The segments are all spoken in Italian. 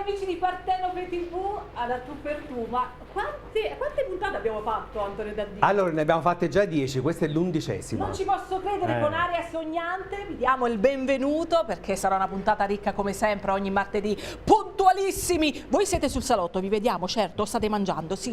amici di Partenope TV, alla Tu per Tu, ma quante puntate abbiamo fatto, Antonio Daddio? Allora, ne abbiamo fatte già 10, questa è l'11ª. Non ci posso credere, con Aria Sognante vi diamo il benvenuto perché sarà una puntata ricca come sempre, ogni martedì, puntualissimi. Voi siete sul salotto, vi vediamo, certo, state mangiando, sì,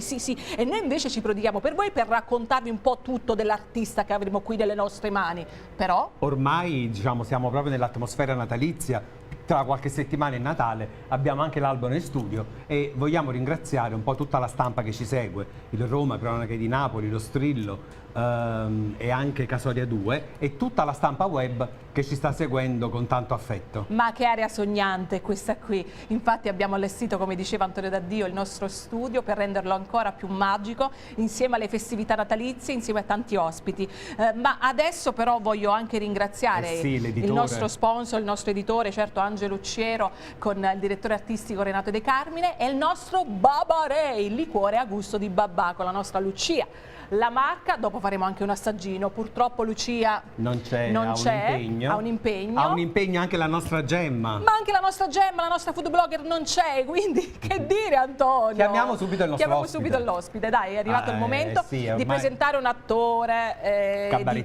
e noi invece ci prodighiamo per voi per raccontarvi un po' tutto dell'artista che avremo qui nelle nostre mani, però... Ormai, diciamo, siamo proprio nell'atmosfera natalizia. Tra qualche settimana è Natale, abbiamo anche l'albo nel studio e vogliamo ringraziare un po' tutta la stampa che ci segue, il Roma, Cronache di Napoli, lo Strillo e anche Casoria 2 e tutta la stampa web che ci sta seguendo con tanto affetto. Ma che Aria Sognante questa qui, infatti abbiamo allestito, come diceva Antonio Daddio, il nostro studio per renderlo ancora più magico insieme alle festività natalizie, insieme a tanti ospiti, ma adesso però voglio anche ringraziare il nostro sponsor, il nostro editore, certo Angelo Ucciero, con il direttore artistico Renato De Carmine e il nostro Babarei, il liquore a gusto di babà con la nostra Lucia. La marca, dopo faremo anche un assaggino, purtroppo Lucia non c'è, ha un impegno Anche la nostra Gemma. Ma anche la nostra Gemma, la nostra food blogger non c'è, quindi che dire, Antonio? Chiamiamo subito il nostro ospite. Dai, è arrivato il momento di presentare un attore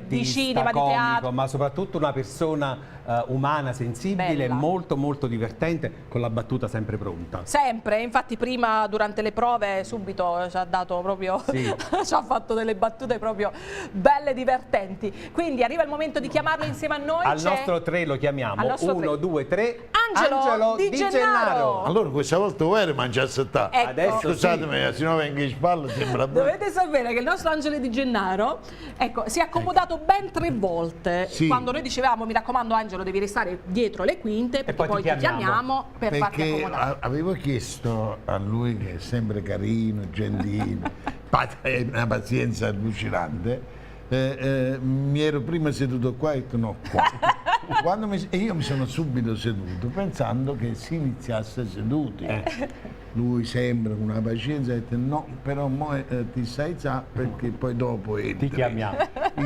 di cinema, comico, di teatro. ma soprattutto una persona umana, sensibile, molto divertente, con la battuta sempre pronta. Sempre, infatti prima durante le prove subito ci ha dato proprio, ci ha fatto delle battute proprio belle, divertenti. Quindi arriva il momento di chiamarlo insieme a noi. Al nostro 3 lo chiamiamo. 1, 2, 3. Angelo Di Gennaro. Allora questa volta vuoi mangiare a Ecco. Adesso scusatemi, se no vengo in spalla sembra brutto. Dovete sapere che il nostro Angelo Di Gennaro, ecco, si è accomodato ben 3 volte. Quando noi dicevamo, mi raccomando Angelo, devi restare dietro le quinte perché poi ti chiamiamo per farti accomodare. Avevo chiesto a lui, che è sempre carino, gentile, una pazienza allucinante, mi ero prima seduto qua e no qua. E io mi sono subito seduto pensando che si iniziasse seduti. Lui sempre con una pazienza ha detto no, però mo, ti stai perché poi dopo entri. Ti chiamiamo.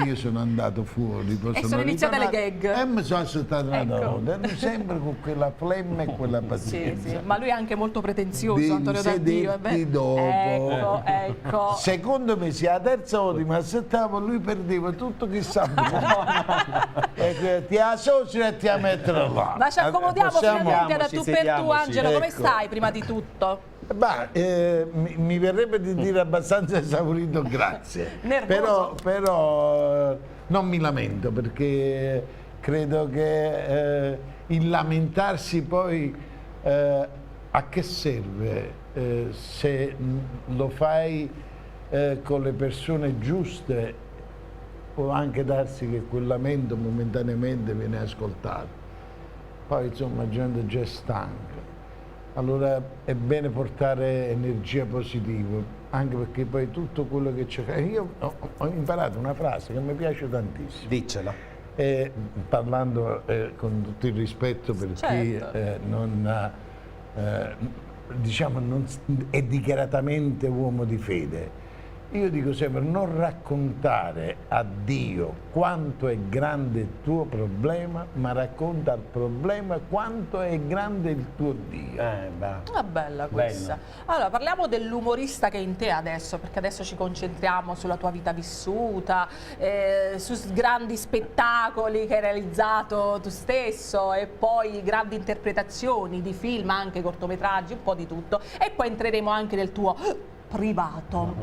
Io sono andato fuori, e sono iniziate le gag. E mi sono aspettato una volta, sempre con quella flemma e quella pazienza. Sì. Ma lui è anche molto pretenzioso, Antonio Daddio. Dopo. Ecco. Secondo me, se a terza volta mi aspettavo, lui perdeva tutto chissà. Ti associ e ti mettere là. Ma ci accomodiamo finalmente da Tu per Tu, Angelo. Come stai prima di tutto? Mi verrebbe di dire abbastanza esaurito, grazie. Però non mi lamento, perché credo che il lamentarsi poi a che serve se lo fai con le persone giuste. Può anche darsi che quel lamento momentaneamente viene ascoltato, poi insomma la gente già è stanca. Allora è bene portare energia positiva, anche perché poi tutto quello che c'è. Io ho imparato una frase che mi piace tantissimo. Diccela. Parlando con tutto il rispetto per chi non è dichiaratamente uomo di fede. Io dico sempre, non raccontare a Dio quanto è grande il tuo problema, ma racconta al problema quanto è grande il tuo Dio. Una bella questa. Allora, parliamo dell'umorista che è in te adesso, perché adesso ci concentriamo sulla tua vita vissuta, su grandi spettacoli che hai realizzato tu stesso e poi grandi interpretazioni di film, anche cortometraggi, un po' di tutto. E poi entreremo anche nel tuo privato,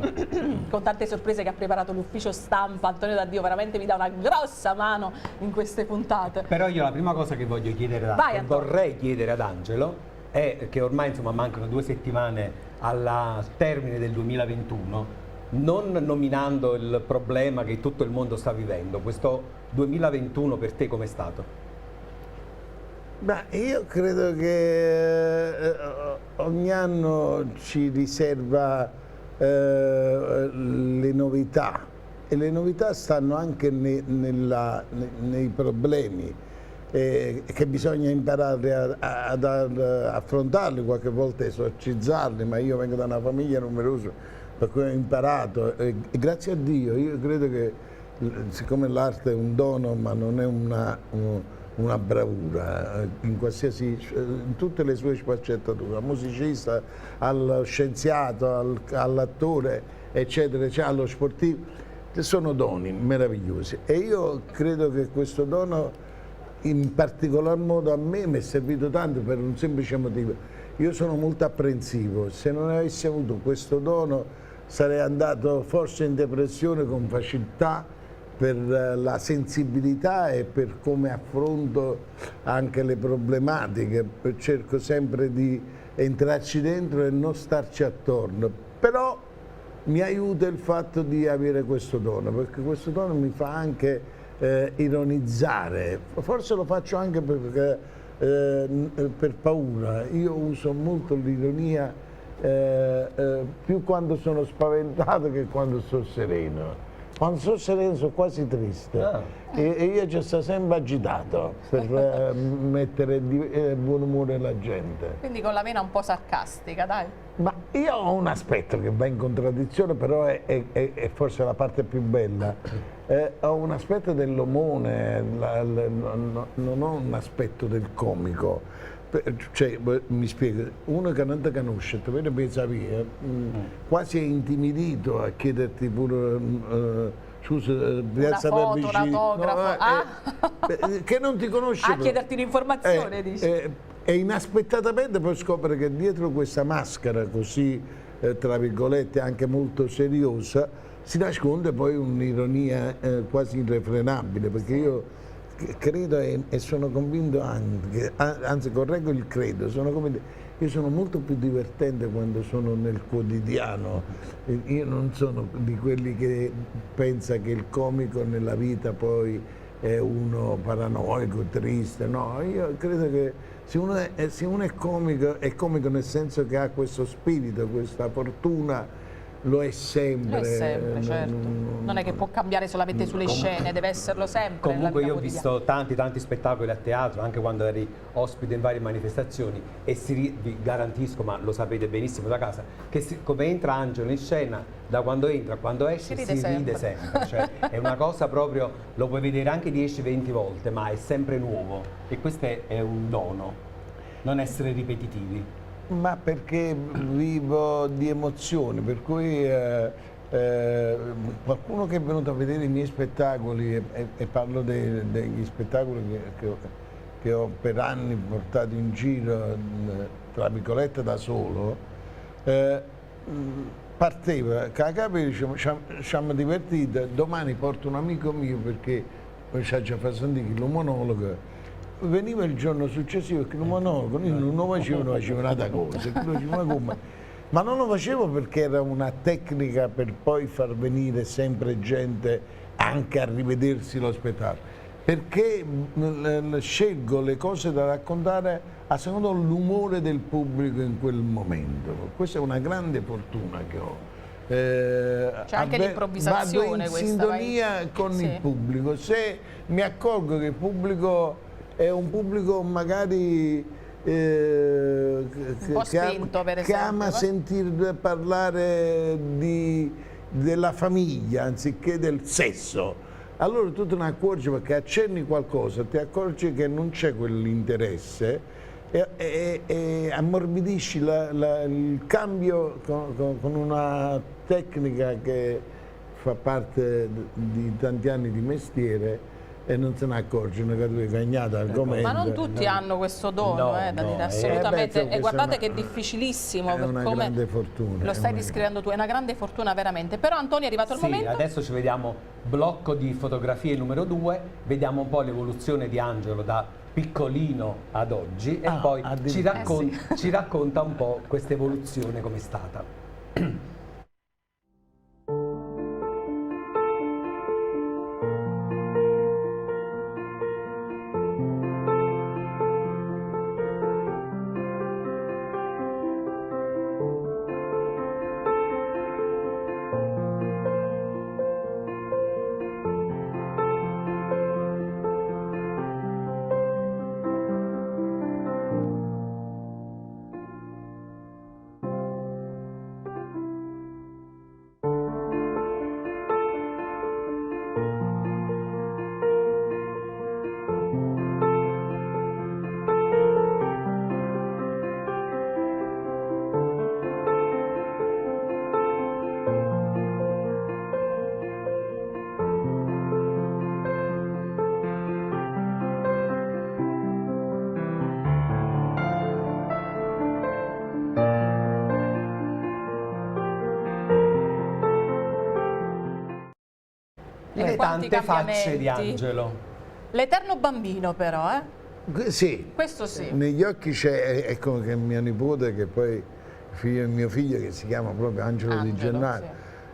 con tante sorprese che ha preparato l'ufficio stampa. Antonio Daddio veramente mi dà una grossa mano in queste puntate. Però io la prima cosa che voglio chiedere vorrei chiedere ad Angelo è che ormai insomma mancano 2 settimane al termine del 2021, non nominando il problema che tutto il mondo sta vivendo, questo 2021 per te com'è stato? Io credo che ogni anno ci riserva le novità, e le novità stanno anche nei problemi che bisogna imparare ad affrontarli, qualche volta esorcizzarli, ma io vengo da una famiglia numerosa per cui ho imparato e grazie a Dio io credo che siccome l'arte è un dono ma non è una bravura in tutte le sue sfaccettature, dal musicista allo scienziato, all'attore, eccetera, eccetera, allo sportivo. Sono doni meravigliosi e io credo che questo dono in particolar modo a me mi è servito tanto per un semplice motivo. Io sono molto apprensivo, se non avessi avuto questo dono sarei andato forse in depressione con facilità per la sensibilità e per come affronto anche le problematiche, cerco sempre di entrarci dentro e non starci attorno, però mi aiuta il fatto di avere questo dono, perché questo dono mi fa anche ironizzare, forse lo faccio anche perché, per paura. Io uso molto l'ironia più quando sono spaventato che quando sto sereno. Quando sono sereno sono quasi triste e io ci sto sempre agitato per mettere buon umore alla gente. Quindi con la vena un po' sarcastica, dai. Ma io ho un aspetto che va in contraddizione, però è forse la parte più bella. Ho un aspetto dell'omone, non ho un aspetto del comico. Cioè, mi spiego, uno che non ti conosce, ti vede pensa via, quasi è intimidito a chiederti pure scusa, una foto, un autografo, che non ti conosce. A chiederti l'informazione, dici. E inaspettatamente poi scopre che dietro questa maschera così, tra virgolette, anche molto seriosa, si nasconde poi un'ironia quasi irrefrenabile, perché io credo e sono convinto anche, anzi correggo il credo, sono convinto, io sono molto più divertente quando sono nel quotidiano, io non sono di quelli che pensa che il comico nella vita poi è uno paranoico, triste, no, io credo che se uno è comico nel senso che ha questo spirito, questa fortuna, lo è sempre. Lo è sempre, certo. Non è che può cambiare solamente sulle scene, deve esserlo sempre. Comunque io ho visto tanti spettacoli a teatro, anche quando eri ospite in varie manifestazioni, e vi garantisco, ma lo sapete benissimo da casa, che come entra Angelo in scena, da quando entra a quando esce si ride sempre. Cioè, è una cosa proprio, lo puoi vedere anche 10-20 volte, ma è sempre nuovo, e questo è un dono, non essere ripetitivi. Ma perché vivo di emozioni, per cui qualcuno che è venuto a vedere i miei spettacoli, e parlo degli spettacoli che ho per anni portato in giro, tra virgolette da solo, parteva, che a capo diceva, ci siamo divertiti, domani porto un amico mio perché ci ha già fatto sentire lo monologo. Veniva il giorno successivo che il monologo io non lo facevo, non facevo un'altra cosa, ma non lo facevo perché era una tecnica per poi far venire sempre gente anche a rivedersi lo spettacolo, perché scelgo le cose da raccontare a secondo l'umore del pubblico in quel momento. Questa è una grande fortuna che ho. C'è anche l'improvvisazione, vado in sintonia con il pubblico. Se mi accorgo che il pubblico è un pubblico magari un po' spinto, per esempio, che ama sentir parlare della famiglia anziché del sesso, allora tu te ne accorgi, perché accenni qualcosa, ti accorgi che non c'è quell'interesse e ammorbidisci il cambio con una tecnica che fa parte di tanti anni di mestiere, e non se ne accorgono che tu hai cagnato argomento. Ma non tutti hanno questo dono, da dire assolutamente. E guardate che è difficilissimo. È una grande fortuna. Lo stai descrivendo tu, è una grande fortuna veramente. Però Antonio è arrivato il momento. Adesso ci vediamo blocco di fotografie numero 2, vediamo un po' l'evoluzione di Angelo da piccolino ad oggi e poi ci racconta un po' questa evoluzione com'è stata. E le tante facce di Angelo. L'eterno bambino però, Sì. Questo sì. Negli occhi c'è, è come che mia nipote, che poi mio figlio, che si chiama proprio Angelo Di Gennaro,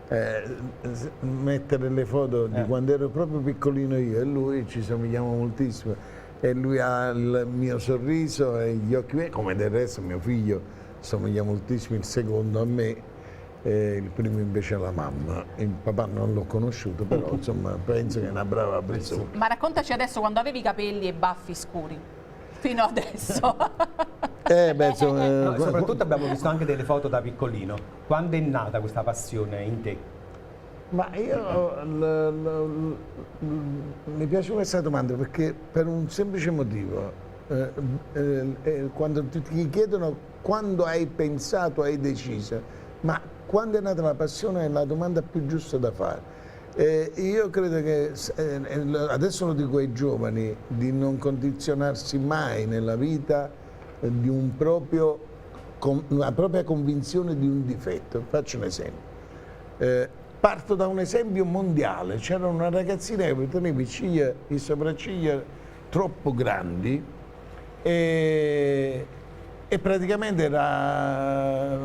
sì. Mettere le foto di quando ero proprio piccolino io e lui, ci somigliamo moltissimo, e lui ha il mio sorriso e gli occhi miei, come del resto mio figlio somiglia moltissimo, il secondo a me, il primo invece alla mamma. Il papà non l'ho conosciuto, però insomma penso che è una brava persona. Ma raccontaci adesso quando avevi i capelli e baffi scuri, fino adesso. No, soprattutto abbiamo visto anche delle foto da piccolino. Quando è nata questa passione in te? Ma io mi piace questa domanda perché per un semplice motivo, quando ti chiedono quando hai pensato, hai deciso, ma quando è nata la passione è la domanda più giusta da fare. Io credo che, adesso lo dico ai giovani, di non condizionarsi mai nella vita di una propria convinzione di un difetto. Faccio un esempio. Parto da un esempio mondiale. C'era una ragazzina che teneva i sopracciglia troppo grandi e praticamente era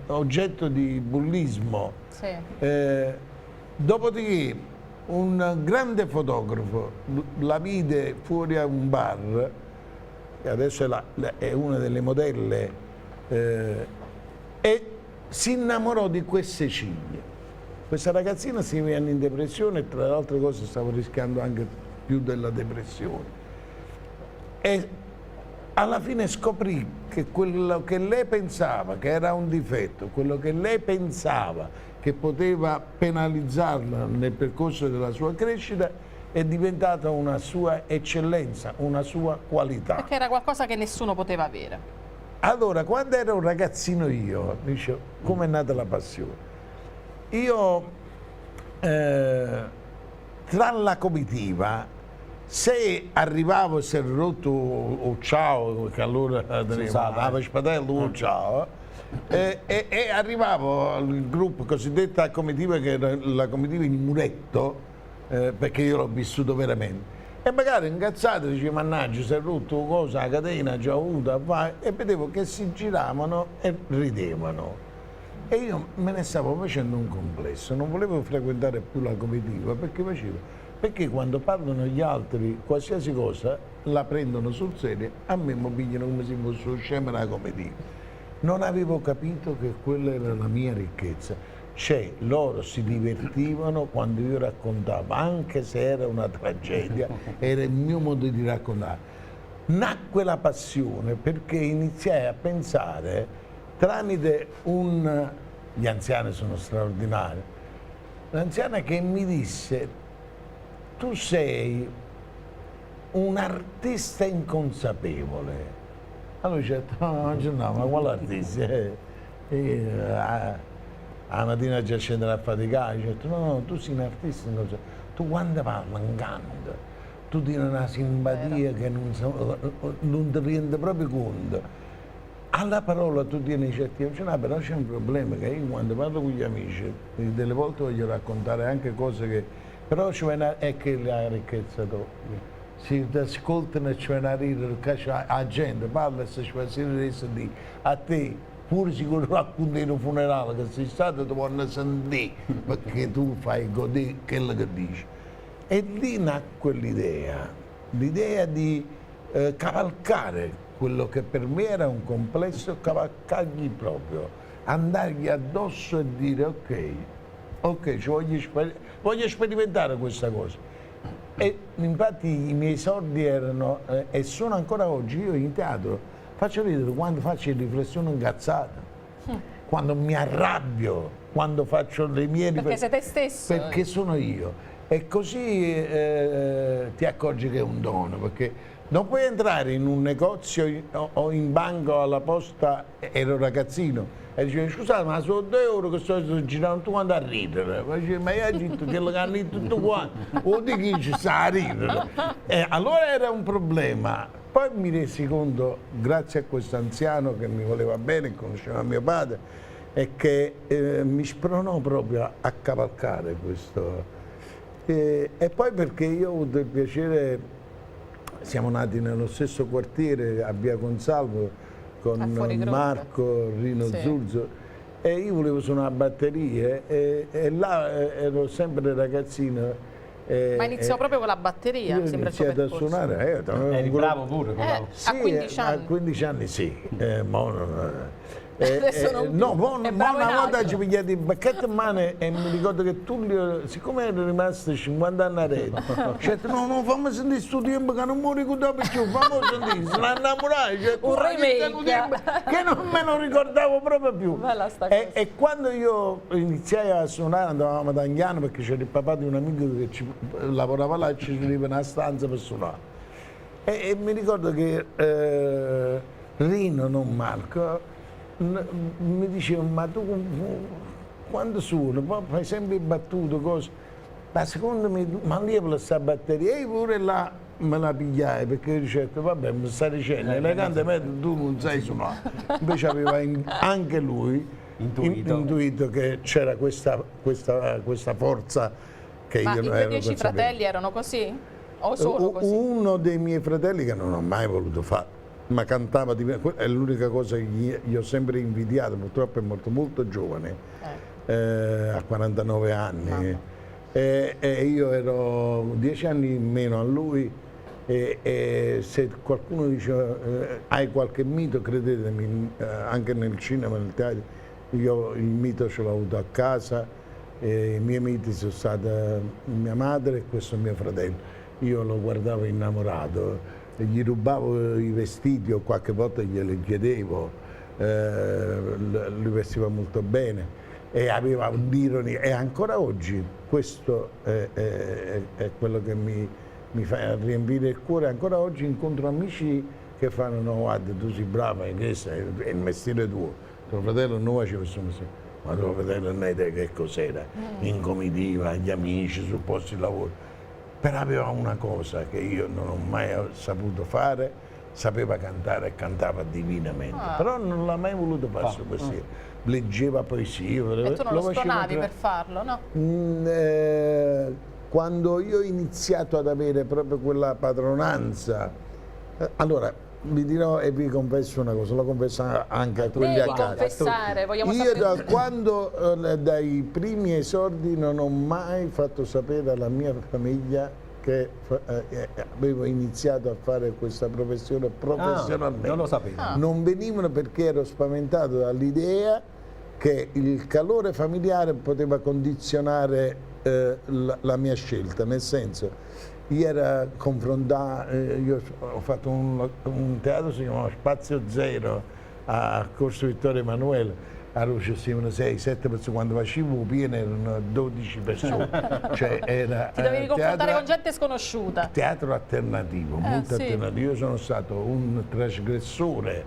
oggetto di bullismo. Sì. Dopodiché un grande fotografo la vide fuori a un bar, e adesso è una delle modelle, e si innamorò di queste ciglia. Questa ragazzina si venne in depressione e tra le altre cose stava rischiando anche più della depressione. E alla fine scoprì che quello che lei pensava che era un difetto, quello che lei pensava che poteva penalizzarla nel percorso della sua crescita, è diventata una sua eccellenza, una sua qualità. Perché era qualcosa che nessuno poteva avere. Allora, quando ero un ragazzino io, dicevo, come è nata la passione? Io, tra la comitiva, se arrivavo e si era rotto o ciao, che allora aveva spatello o ciao, e arrivavo al gruppo cosiddetto a comitiva, che era la comitiva in muretto, perché io l'ho vissuto veramente. E magari incazzato dicevo, mannaggia, si è rotto cosa, la catena già avuta, e vedevo che si giravano e ridevano. E io me ne stavo facendo un complesso, non volevo frequentare più la comitiva perché quando parlano gli altri qualsiasi cosa la prendono sul serio, a me mi pigliano come se fosse scema la comitiva. Non avevo capito che quella era la mia ricchezza, cioè loro si divertivano quando io raccontavo, anche se era una tragedia, era il mio modo di raccontare. Nacque la passione perché iniziai a pensare tramite gli anziani sono straordinari, l'anziana che mi disse: tu sei un artista inconsapevole. Allora ho detto, no, ma quale artista? La mattina già scendere a faticare, ho detto, no, tu sei un artista inconsapevole, tu quando parli canta, tu tieni una simpatia che non ti rende proprio conto. Alla parola tu tieni certi amici, no, però c'è un problema, che io quando parlo con gli amici, delle volte voglio raccontare anche cose che, però è che la ricchezza tu, si ti ascoltano e ci viene a ridere, la gente parla e si fa di a te, pure se racconti in un funerale che sei stato, ti vogliono sentire, perché tu fai godere quello che dici. E lì nacque l'idea di cavalcare quello che per me era un complesso, cavalcargli proprio, andargli addosso e dire ok, voglio sperimentare questa cosa. E infatti i miei esordi erano, e sono ancora oggi, io in teatro faccio ridere quando faccio riflessioni incazzate, quando mi arrabbio, quando faccio le mie riflessioni. Perché sei te stesso. Perché sono io. E così ti accorgi che è un dono, perché non puoi entrare in un negozio o in banco alla posta, ero ragazzino, e dicevo, scusate, ma sono 2 euro che sto girando, tu quando a ridere? Ma io ho detto che lo hanno detto tutto quanto, o di chi ci sta a ridere? Allora era un problema. Poi mi resi conto, grazie a questo anziano che mi voleva bene, conosceva mio padre, e che mi spronò proprio a cavalcare questo. E poi perché io ho avuto il piacere, siamo nati nello stesso quartiere a Via Consalvo con Marco, Rino Zurzo, e io volevo suonare batterie e là ero sempre ragazzino. Ma iniziò proprio con la batteria, io ho iniziato a suonare. Eri bravo pure, sì, a 15 anni? A 15 anni sì. Una volta ci pigliati il bacchetto in mano e mi ricordo che Tullio, siccome era rimasto 50 anni a rete, cioè, no, fammi sentire questo tempo che non mi ricordavo più, fammi sentire, se ne innamorai, cioè, un remake che non me lo ricordavo proprio più. E quando io iniziai a suonare, andavamo ad Agnano perché c'era il papà di un amico che lavorava là e ci veniva una stanza per suonare. E mi ricordo che Rino, non Marco, mi diceva, ma tu quando suoni, poi fai sempre battute, cose, ma secondo me, ma lì questa batteria, e io pure là me la pigliai, perché io dicevo, vabbè, mi stai dicendo, elegantemente tu non sai suonare. Invece aveva anche lui intuito che c'era questa forza che io non ero. Ma i tuoi 10 fratelli erano così? O sono così? Uno dei miei fratelli che non ho mai voluto fare, ma cantava è l'unica cosa che gli ho sempre invidiato, purtroppo è morto molto giovane, a 49 anni, e io ero 10 anni in meno a lui, e se qualcuno dice hai qualche mito, credetemi, anche nel cinema, nel teatro, io il mito ce l'ho avuto a casa, i miei miti sono stati mia madre e questo mio fratello. Io lo guardavo innamorato, gli rubavo i vestiti o qualche volta glieli chiedevo, lui vestiva molto bene e aveva un'ironia, e ancora oggi questo è quello che mi fa riempire il cuore. Ancora oggi incontro amici che fanno, no guarda, tu sei brava, è il mestiere tuo, tuo fratello non faceva questo mestiere, ma tuo fratello non hai idea che cos'era, in comitiva, agli amici, sul posto di lavoro. Però aveva una cosa che io non ho mai saputo fare, sapeva cantare e cantava divinamente, però non l'ha mai voluto fare questo mestiere. Leggeva poesie. E tu non lo stonavi per farlo, no? Quando io ho iniziato ad avere proprio quella padronanza, allora vi dirò e vi confesso una cosa, lo confesso anche a quelli a casa. Confessare, vogliamo io dai primi esordi non ho mai fatto sapere alla mia famiglia che avevo iniziato a fare questa professione professionalmente. Non lo sapevo. Non venivano perché ero spaventato dall'idea che il calore familiare poteva condizionare la mia scelta, nel senso, io ero confrontato, io ho fatto un teatro che si chiamava Spazio Zero a Corso Vittorio Emanuele, a Roccia stavano 6-7 persone, quando facevo pieno erano 12 persone. Cioè ti dovevi confrontare con gente sconosciuta. Teatro alternativo, molto alternativo. Io sono stato un trasgressore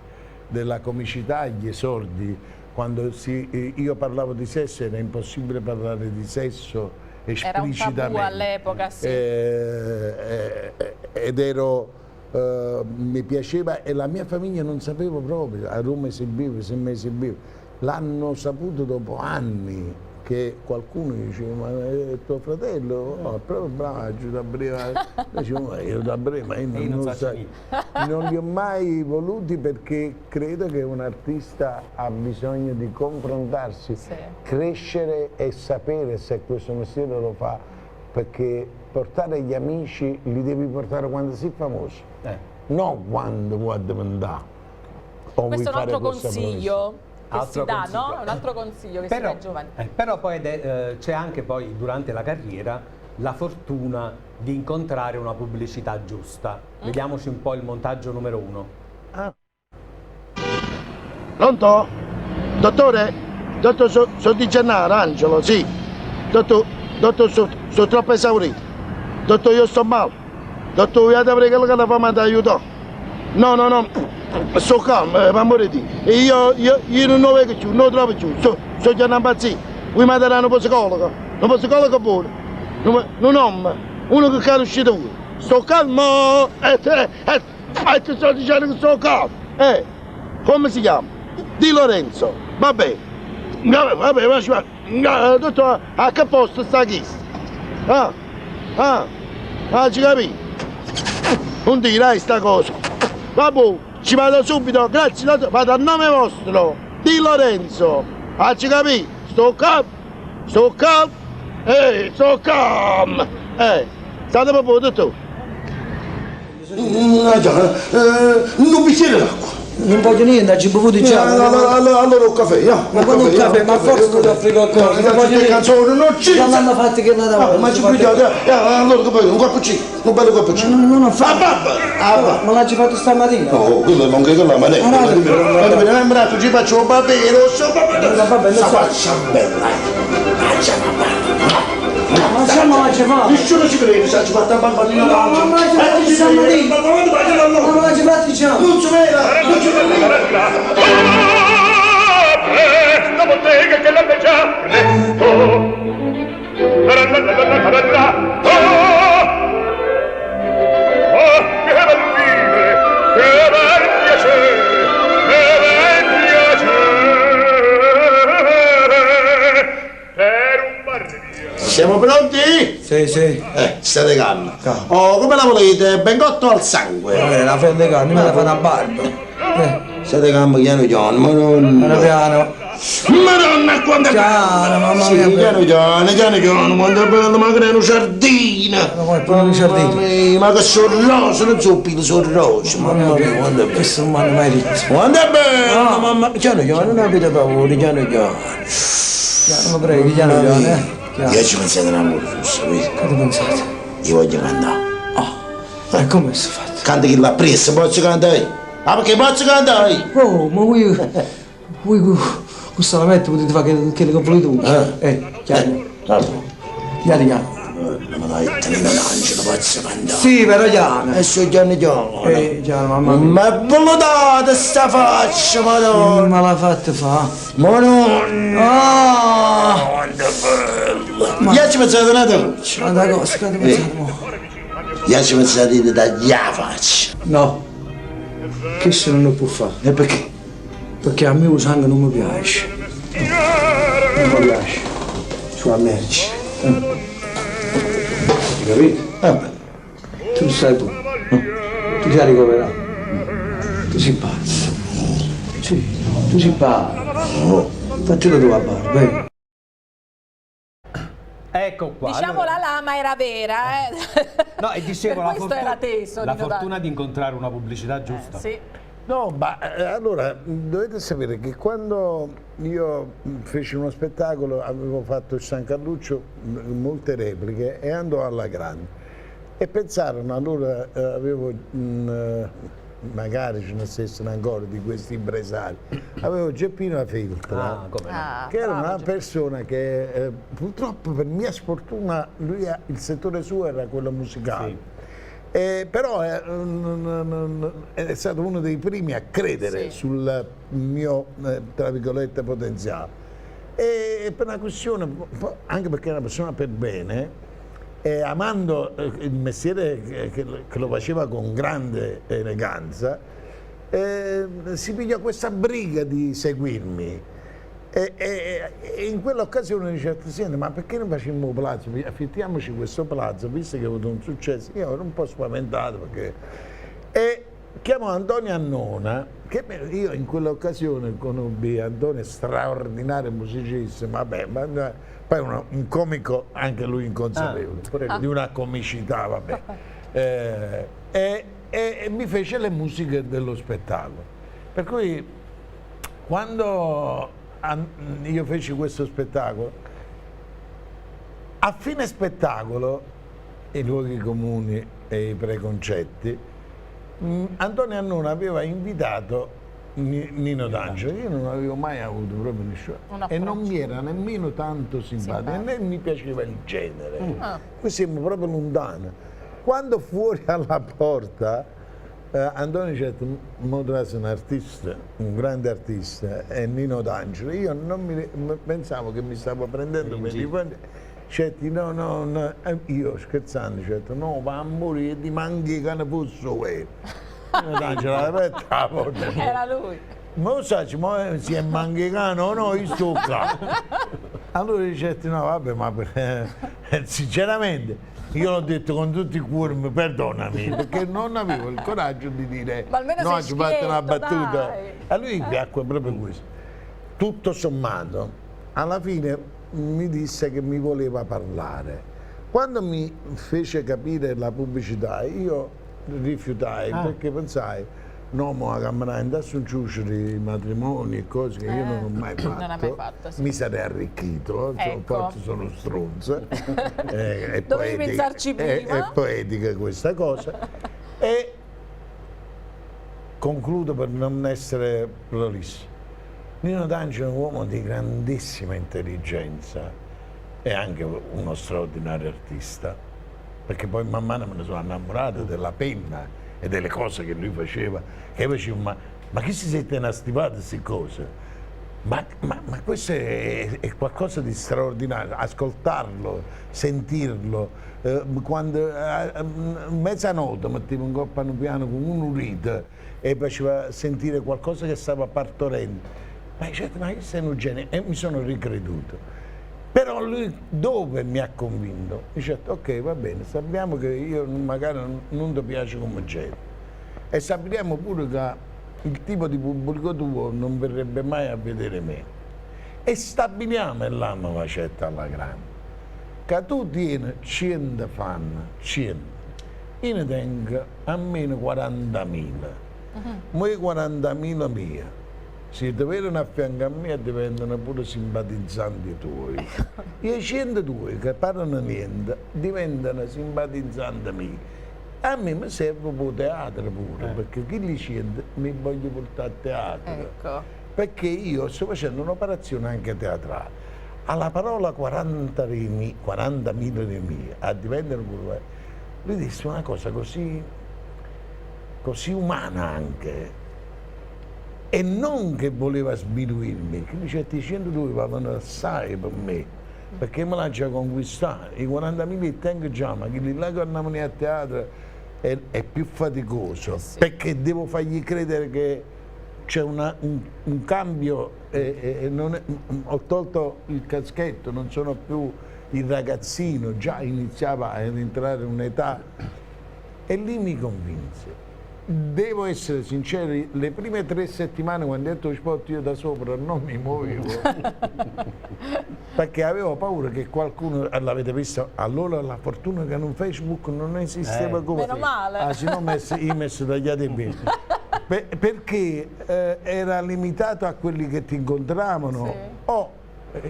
della comicità agli esordi. Quando io parlavo di sesso era impossibile parlare di sesso esplicitamente. Era un tabù all'epoca, sì. Ed mi piaceva, e la mia famiglia non sapevo proprio, a Roma esibivo, se mi esibivo. L'hanno saputo dopo anni che qualcuno diceva, ma è tuo fratello? Oh, è proprio bravo, aiuta a breve. Dicevo, io da breve, ma io non li ho mai voluti, perché credo che un artista ha bisogno di confrontarsi, crescere e sapere se questo mestiere lo fa, perché portare gli amici li devi portare quando sei famoso, non quando vuoi diventare. Questo è un altro consiglio che si dà, no? Un altro consiglio che si dà ai giovani. Però poi c'è anche poi durante la carriera la fortuna di incontrare una pubblicità giusta. Vediamoci un po' il montaggio numero 1. Pronto? Dottore? Dottor, sono di Gennaro, Angelo, sì. Dottor, sono troppo esaurito. Dottor, io sto male. Dottor, vogliate avere quello che la fama ti aiutò? No. Sto calmo, amore di. E io non lo vedo più, non lo trovo più. Sto già impazzito. Vuoi mandare uno psicologo? Uno psicologo buono. Un uomo, uno che è uscito qui. Sto calmo! Ti sto dicendo che sto calmo. Come si chiama? Di Lorenzo. Vabbè, dottore, a che posto sta chi? ci capi? Non dirai sta cosa. Vabbè, ci vado subito, grazie, vado a nome vostro, di Lorenzo. Ci capi? Sto calmo, sto calmo. State proprio tutto. Un bicchiere d'acqua. Non voglio niente, ci bevuto già. Allora un caffè, ma quando un caffè, ma forse tu ti offri qualcosa. Non voglio niente. Canzone, non ci. Non hanno fatto che la davanti. Ma ci pigliate, allora che poi un cappuccino, un bello cappuccino. Non fa. Babba. Ma l'hai fatto stamattina? Oh, quello è anche quella manetta. Quando mi rimbrato ci faccio un babero, so babero. Sta faccia bella. Ma siamo a Cefà. Nessuno ci crede, sa ci fatta la bambalina l'altra. Ma ci fatti stamattina. Ma ci fatti già. Non ci veda, non ci veda. La bottega che l'ha già detto. Oh, che bel vivere, che bel piacere, che bel piacere per un barriere. Siamo pronti? Sì. State calmi. Oh, come la volete? Ben cotto al sangue. La fede carne, me la fa una barba. State calmi, piano, Piano. Madonna, quando è Piano, mamma mia. Piano, quando è bello, ma creano sardina. Ma come quello di sardina? Ma che sorroso, non so più sorroso. Mamma mia, quando è bello. Questo non mi hanno mai detto. Quando è bello, mamma. Piano, non avete paura, piano. Piano, mi prego, piano. 10 pensate all'amore, sapete? Che pensate? Io voglio cantare. E come si fa? Canta chi l'ha preso, posso cantare? Perché posso cantare? Oh, ma voi questa la mette potete fare che le volete tu. Chiaro. Chiaro. Ma dai, tenendo un angelo, posso cantare? Sì, però chiaro. E so chiaro. Chiaro, mamma mia. Ma volate sta faccia, madonna? Ma la fatta fa? Madonna! Quanto bello! 10 pensate una voce. Ma da cosa, che pensate mo? 10 pensate di tagliare la faccia. No. Che se non lo può fare? E perché? Perché a me il sangue non mi piace. Non mi piace. Sulla merce. Hai capito? Vabbè. Tu sai tu. Tu ti hai ricoverato. Tu sei pazzo. Sì, tu sei pazzo. Fatti la tua barba, vai. Ecco qua. Diciamo allora, la lama era vera, No, e dicevo Per questo era teso, la Nino fortuna Danti. di incontrare una pubblicità giusta. Sì. No, ma allora dovete sapere che quando io feci uno spettacolo avevo fatto il San Carluccio, molte repliche e andò alla grande e pensarono, allora avevo magari ce ne stessero ancora di questi impresari, avevo Geppino La Feltra, che era una persona che purtroppo per mia sfortuna lui il settore suo era quello musicale. Sì. Però è stato uno dei primi a credere sul mio, tra virgolette, potenziale. E per una questione, anche perché era una persona per bene, amando il mestiere che lo faceva con grande eleganza, si pigliò questa briga di seguirmi. E in quell'occasione dice, senti, ma perché non facciamo un palazzo? Affittiamoci questo palazzo, visto che ha avuto un successo. Io ero un po' spaventato perché... E chiamò Antonio Annona, che io in quell'occasione conobbi Antonio, straordinario musicista, vabbè, ma poi un comico anche lui inconsapevole, di una comicità, vabbè. E mi fece le musiche dello spettacolo. Per cui quando io feci questo spettacolo, a fine spettacolo, i luoghi comuni e i preconcetti, Antonio Annona aveva invitato Nino D'Angelo. Io non avevo mai avuto proprio nessuno e non mi era nemmeno tanto simpatico, né mi piaceva il genere. Qui siamo proprio lontani. Quando fuori alla porta Antonio dice, Modras è un artista, un grande artista, è Nino D'Angelo. Io non pensavo che mi stavo prendendo per i fanti. Certi, no, io scherzando, certo, no, va a morire di manchi che ne fosse vero. Nino D'Angelo l'aveva la porta. Era lui. Ma lo sai, si è manchicano, no, io sto qua. Allora dice, no, vabbè, ma sinceramente... io l'ho detto con tutti i cuori, perdonami, perché non avevo il coraggio di dire ma almeno no, sei ci fatto una battuta. dai. A lui piacque proprio questo. Tutto sommato, alla fine mi disse che mi voleva parlare. Quando mi fece capire la pubblicità, io rifiutai perché pensai, no, ma camminare su un ciuccio di matrimoni e cose che io non ho mai fatto, non hai mai fatto, sì. mi sarei arricchito, Ecco. forse sono stronzo, è Dovevi pensarci prima. è poetica questa cosa. E concludo per non essere prolisso. Nino D'Angelo è un uomo di grandissima intelligenza e anche uno straordinario artista, perché poi man mano me ne sono innamorato della penna e delle cose che lui faceva, che io facevo, ma chi si sente inastivato queste cose? Ma questo è qualcosa di straordinario, ascoltarlo, sentirlo, quando a mezzanotte mettevo un coppano piano con un'urita e faceva sentire qualcosa che stava partorendo. Ma certo, ma questo è un genio, e mi sono ricreduto. Però lui dove mi ha convinto? Dice, ok, va bene, sappiamo che io magari non ti piace come genere e sappiamo pure che il tipo di pubblico tuo non verrebbe mai a vedere me. E stabiliamo l'anno facetta alla grande. Che tu tieni 100 fan, 100, io ne tengo almeno 40.000. Ma i 40.000 mie, se ti vedono a fianco a me diventano pure simpatizzanti tuoi. I 100 tuoi che parlano niente diventano simpatizzanti miei. A me mi serve per teatro pure, perché chi li 100 mi voglio portare a teatro. Ecco. Perché io sto facendo un'operazione anche teatrale. Alla parola 40.000 mie, a diventare pure, lui disse una cosa così umana anche. E non che voleva sminuirmi, che dice che i 102 valgono assai per me, perché me l'ha già conquistato. I 40.000 li tengo già, ma quelli là che andavano a teatro è più faticoso, perché devo fargli credere che c'è un cambio, ho tolto il caschetto, non sono più il ragazzino, già iniziava ad entrare in un'età, e lì mi convinse. Devo essere sincero, le prime 3 settimane quando ho detto spot io da sopra non mi muovevo perché avevo paura che qualcuno, l'avete visto, allora la fortuna che in Facebook non esisteva come meno male. se no io messo tagliate bene perché era limitato a quelli che ti incontravano.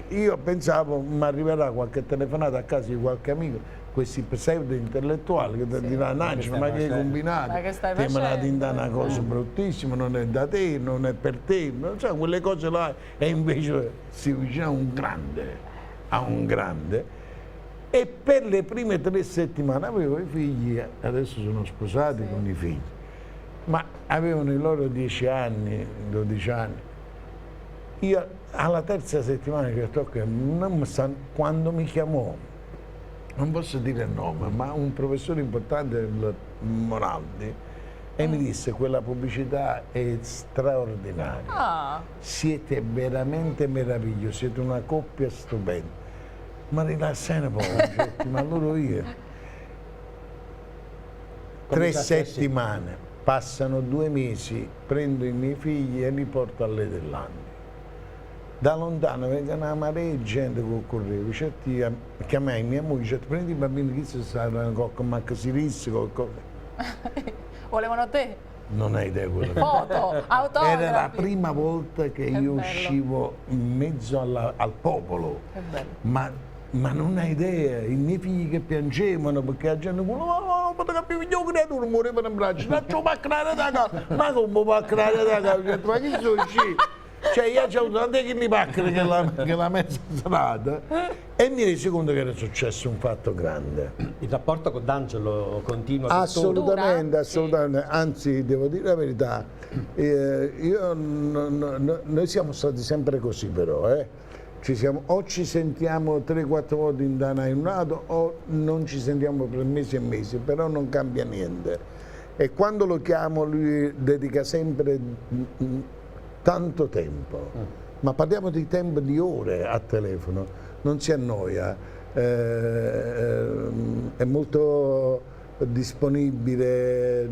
Io pensavo mi arriverà qualche telefonata a casa di qualche amico, questi pseudo intellettuali che ti diranno, Angelo, ma che hai combinato? Ti me la tinta una cosa bruttissima, non è da te, non è per te, non so, quelle cose là, e invece si vicina a un grande. E per le prime 3 settimane avevo i figli, adesso sono sposati con i figli, ma avevano i loro 10 anni, 12 anni. Io alla terza settimana quando mi chiamò, non posso dire il nome, ma un professore importante del Moraldi, e mi disse: quella pubblicità è straordinaria, siete veramente meravigliosi, siete una coppia stupenda. Ma rilassai un po', ma loro io. 3 settimane, passano 2 mesi, prendo i miei figli e li porto a Lederlandi. Da lontano vengono una marea di gente che correva, certi chiamai mia moglie, certi prendi i bambini che si stavano con ma che si risse qualcosa. Volevano te? Non hai idea quello. Foto, autografi. Era la prima volta che io uscivo in mezzo al popolo. Che bello. Ma non hai idea, i miei figli che piangevano perché la gente ma non morivano in braccio, ma come va a creare da casa? Ma chi sono usciti? Cioè io c'ho tante che mi paccano che la mezza strada e mi resi conto che era successo un fatto grande. Il rapporto con D'Angelo continua? Assolutamente, assolutamente, anzi devo dire la verità, noi siamo stati sempre così però, o ci sentiamo 3-4 volte in Dana in un lato o non ci sentiamo per mesi e mesi, però non cambia niente. E quando lo chiamo lui dedica sempre tanto tempo, ma parliamo di tempo di ore a telefono, non si annoia. è molto disponibile,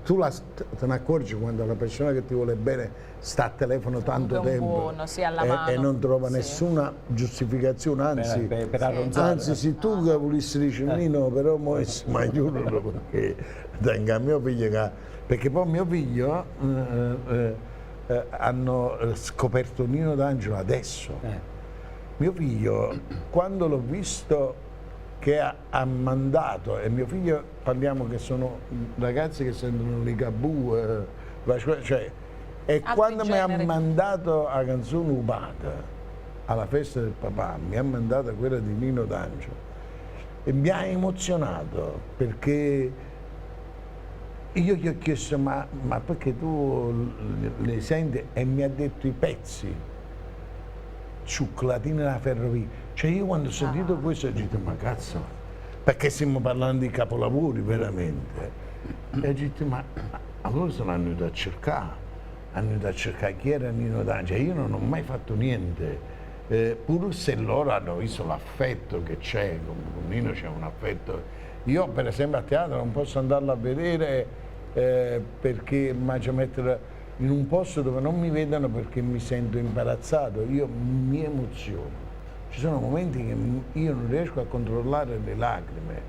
tu te ne accorgi quando la persona che ti vuole bene sta a telefono tanto tempo buono, sì, alla mano. E non trova nessuna giustificazione, anzi, anzi se tu che volessi dire Nino però mo è aiutalo perché tenga mio figlio perché poi mio figlio hanno scoperto Nino D'Angelo adesso. Mio figlio quando l'ho visto che ha mandato, e mio figlio parliamo che sono ragazzi che sentono Ligabue, cioè, e quando mi ha mandato la canzone Ubata alla festa del papà, mi ha mandato quella di Nino D'Angelo e mi ha emozionato perché io gli ho chiesto ma perché tu le senti, e mi ha detto i pezzi, cioccolatine alla ferrovia. Cioè io quando ho sentito questo ho detto ma cazzo, perché stiamo parlando di capolavori veramente, e ho detto ma allora sono andato a cercare chi era Nino D'Angelo. Io non ho mai fatto niente, pur se loro hanno visto l'affetto che c'è, con Nino c'è un affetto. Io per esempio a teatro non posso andarlo a vedere perché mi mettere in un posto dove non mi vedono perché mi sento imbarazzato, io mi emoziono. Ci sono momenti che io non riesco a controllare le lacrime,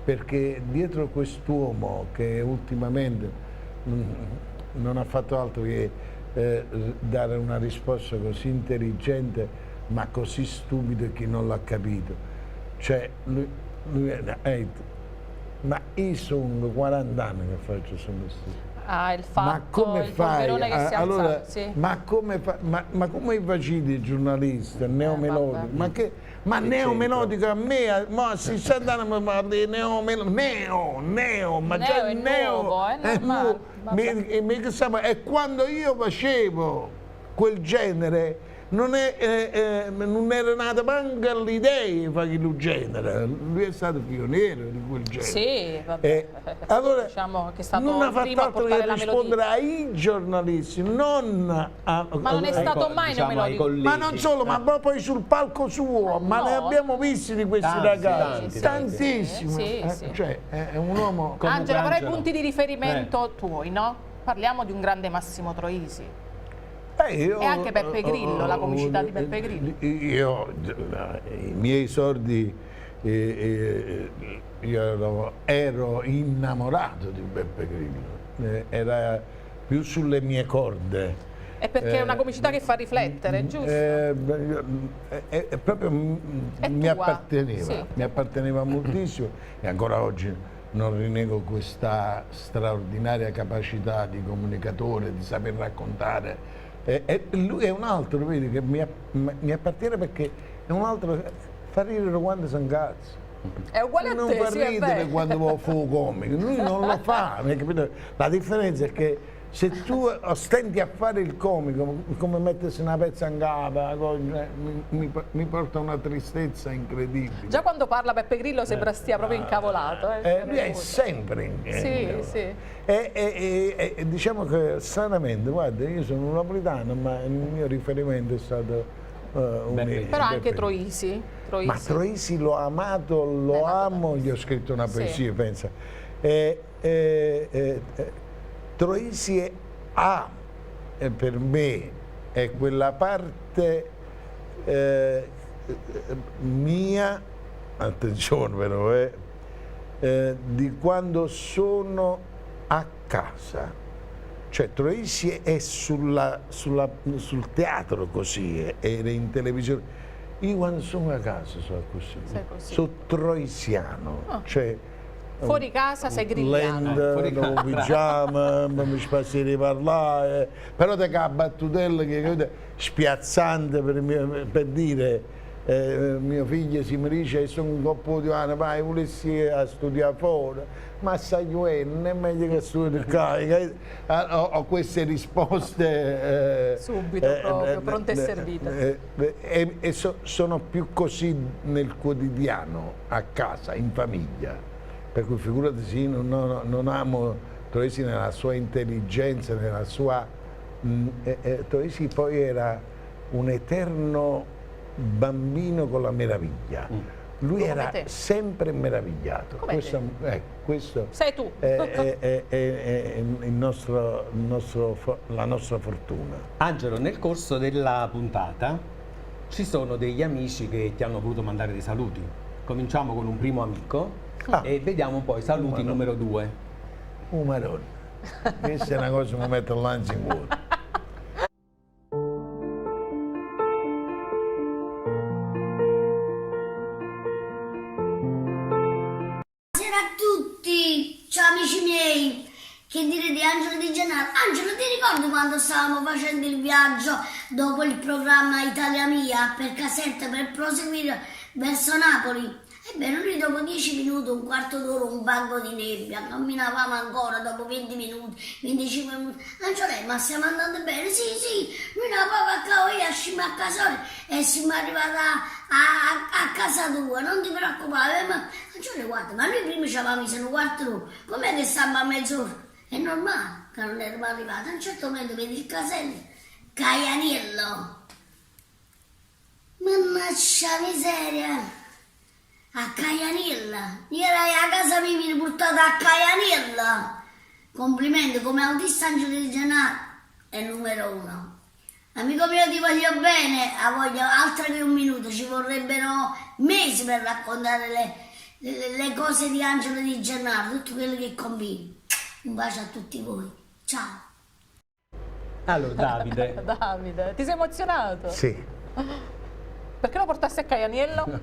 perché dietro quest'uomo che ultimamente non ha fatto altro che dare una risposta così intelligente ma così stupido che non l'ha capito. Cioè, ma io sono 40 anni che faccio questo mestiere. Il fatto, ma come fai? Che si allora, sì. ma come facevi il giornalista neomelodico? Ma neomelodico a me, ma si sta dando ma neomelodico, ma già il neo è nuovo. E quando io facevo quel genere non era nata manca l'idea di fare quel genere, lui è stato pioniero di quel genere. Sì, vabbè. Allora diciamo che è stato non ha fatto primo a altro che portare la rispondere melodia. ai giornalisti, non a, ma non è stato mai neomelodico. Ma non solo, ma poi sul palco suo, ma ne abbiamo visti di questi ragazzi, tantissimi. Cioè è un uomo. Angelo, avrei punti di riferimento tuoi, no? Parliamo di un grande Massimo Troisi. E anche Beppe Grillo, la comicità di Beppe Grillo. Io, i miei esordi, io ero innamorato di Beppe Grillo, era più sulle mie corde. È perché è una comicità che fa riflettere, giusto? Proprio mi apparteneva, sì. Mi apparteneva moltissimo e ancora oggi non rinego questa straordinaria capacità di comunicatore, di saper raccontare. Lui è un altro, vedi, che mi appartiene perché è un altro, fa ridere quando si incazza. È uguale a non te, fa ridere quando va fuoco comico, lui non lo fa, capito? La differenza è che se tu stenti a fare il comico, come mettersi una pezza in capo, mi porta una tristezza incredibile. Già quando parla Beppe Grillo sembra stia proprio incavolato. Lui è sempre incavolato. Sì. E diciamo che stranamente, guarda, io sono un napoletano, ma il mio riferimento è stato però anche Troisi. Ma Troisi l'ho amato, lo amo, gli ho scritto una poesia, pensa. Troisi per me è quella parte mia, attenzione però, di quando sono a casa. Cioè Troisi è sul teatro così, era in televisione. Io quando sono a casa sono così. Sono troisiano. Cioè, fuori casa sei grigliano. Non pigiama, mi spazio di parlare, però te che la battutella che è spiazzante per dire mio figlio si mi dice sono un coppo di anno, vai, volessi a studiare fuori, ma sai non è meglio che studi carica. Ho queste risposte subito proprio, pronte e servite. E sono più così nel quotidiano, a casa, in famiglia. Per cui figurati sì, non amo Troisi nella sua intelligenza, nella sua... Troisi poi era un eterno bambino con la meraviglia, lui era sempre meravigliato. Questo sei tu. È la nostra fortuna. Angelo, nel corso della puntata ci sono degli amici che ti hanno voluto mandare dei saluti. Cominciamo con un primo amico e vediamo poi saluti numero 2. Marone. Questa è una cosa che mi mette l'ansia in cuore. Ciao amici miei, che dire di Angelo Di Gennaro? Angelo, ti ricordi quando stavamo facendo il viaggio dopo il programma Italia Mia per Caserta per proseguire verso Napoli? Ebbene, noi dopo 10 minuti, un quarto d'ora, un banco di nebbia, camminavamo ancora dopo 20 minuti, 25 minuti. Angelo, ma stiamo andando bene? Sì, noi da papà io scimo a casa e siamo arrivati a casa tua, non ti preoccupare, ma Angelo, guarda, ma noi prima ci avevamo messo un quarto d'ora, com'è che stiamo a mezz'ora? È normale che non eravamo arrivati, a un certo momento vedi il casello, Caianiello. Mannaggia miseria! A Caianilla, io ero a casa mia, mi portato a Caianilla. Complimenti, come autista Angelo Di Gennaro è il numero 1. Amico mio, ti voglio bene, voglio altro che un minuto, ci vorrebbero mesi per raccontare le cose di Angelo Di Gennaro, tutto quello che combini. Un bacio a tutti voi, ciao. Allora Davide. Davide, ti sei emozionato? Sì. Perché lo portassi a Caianiello?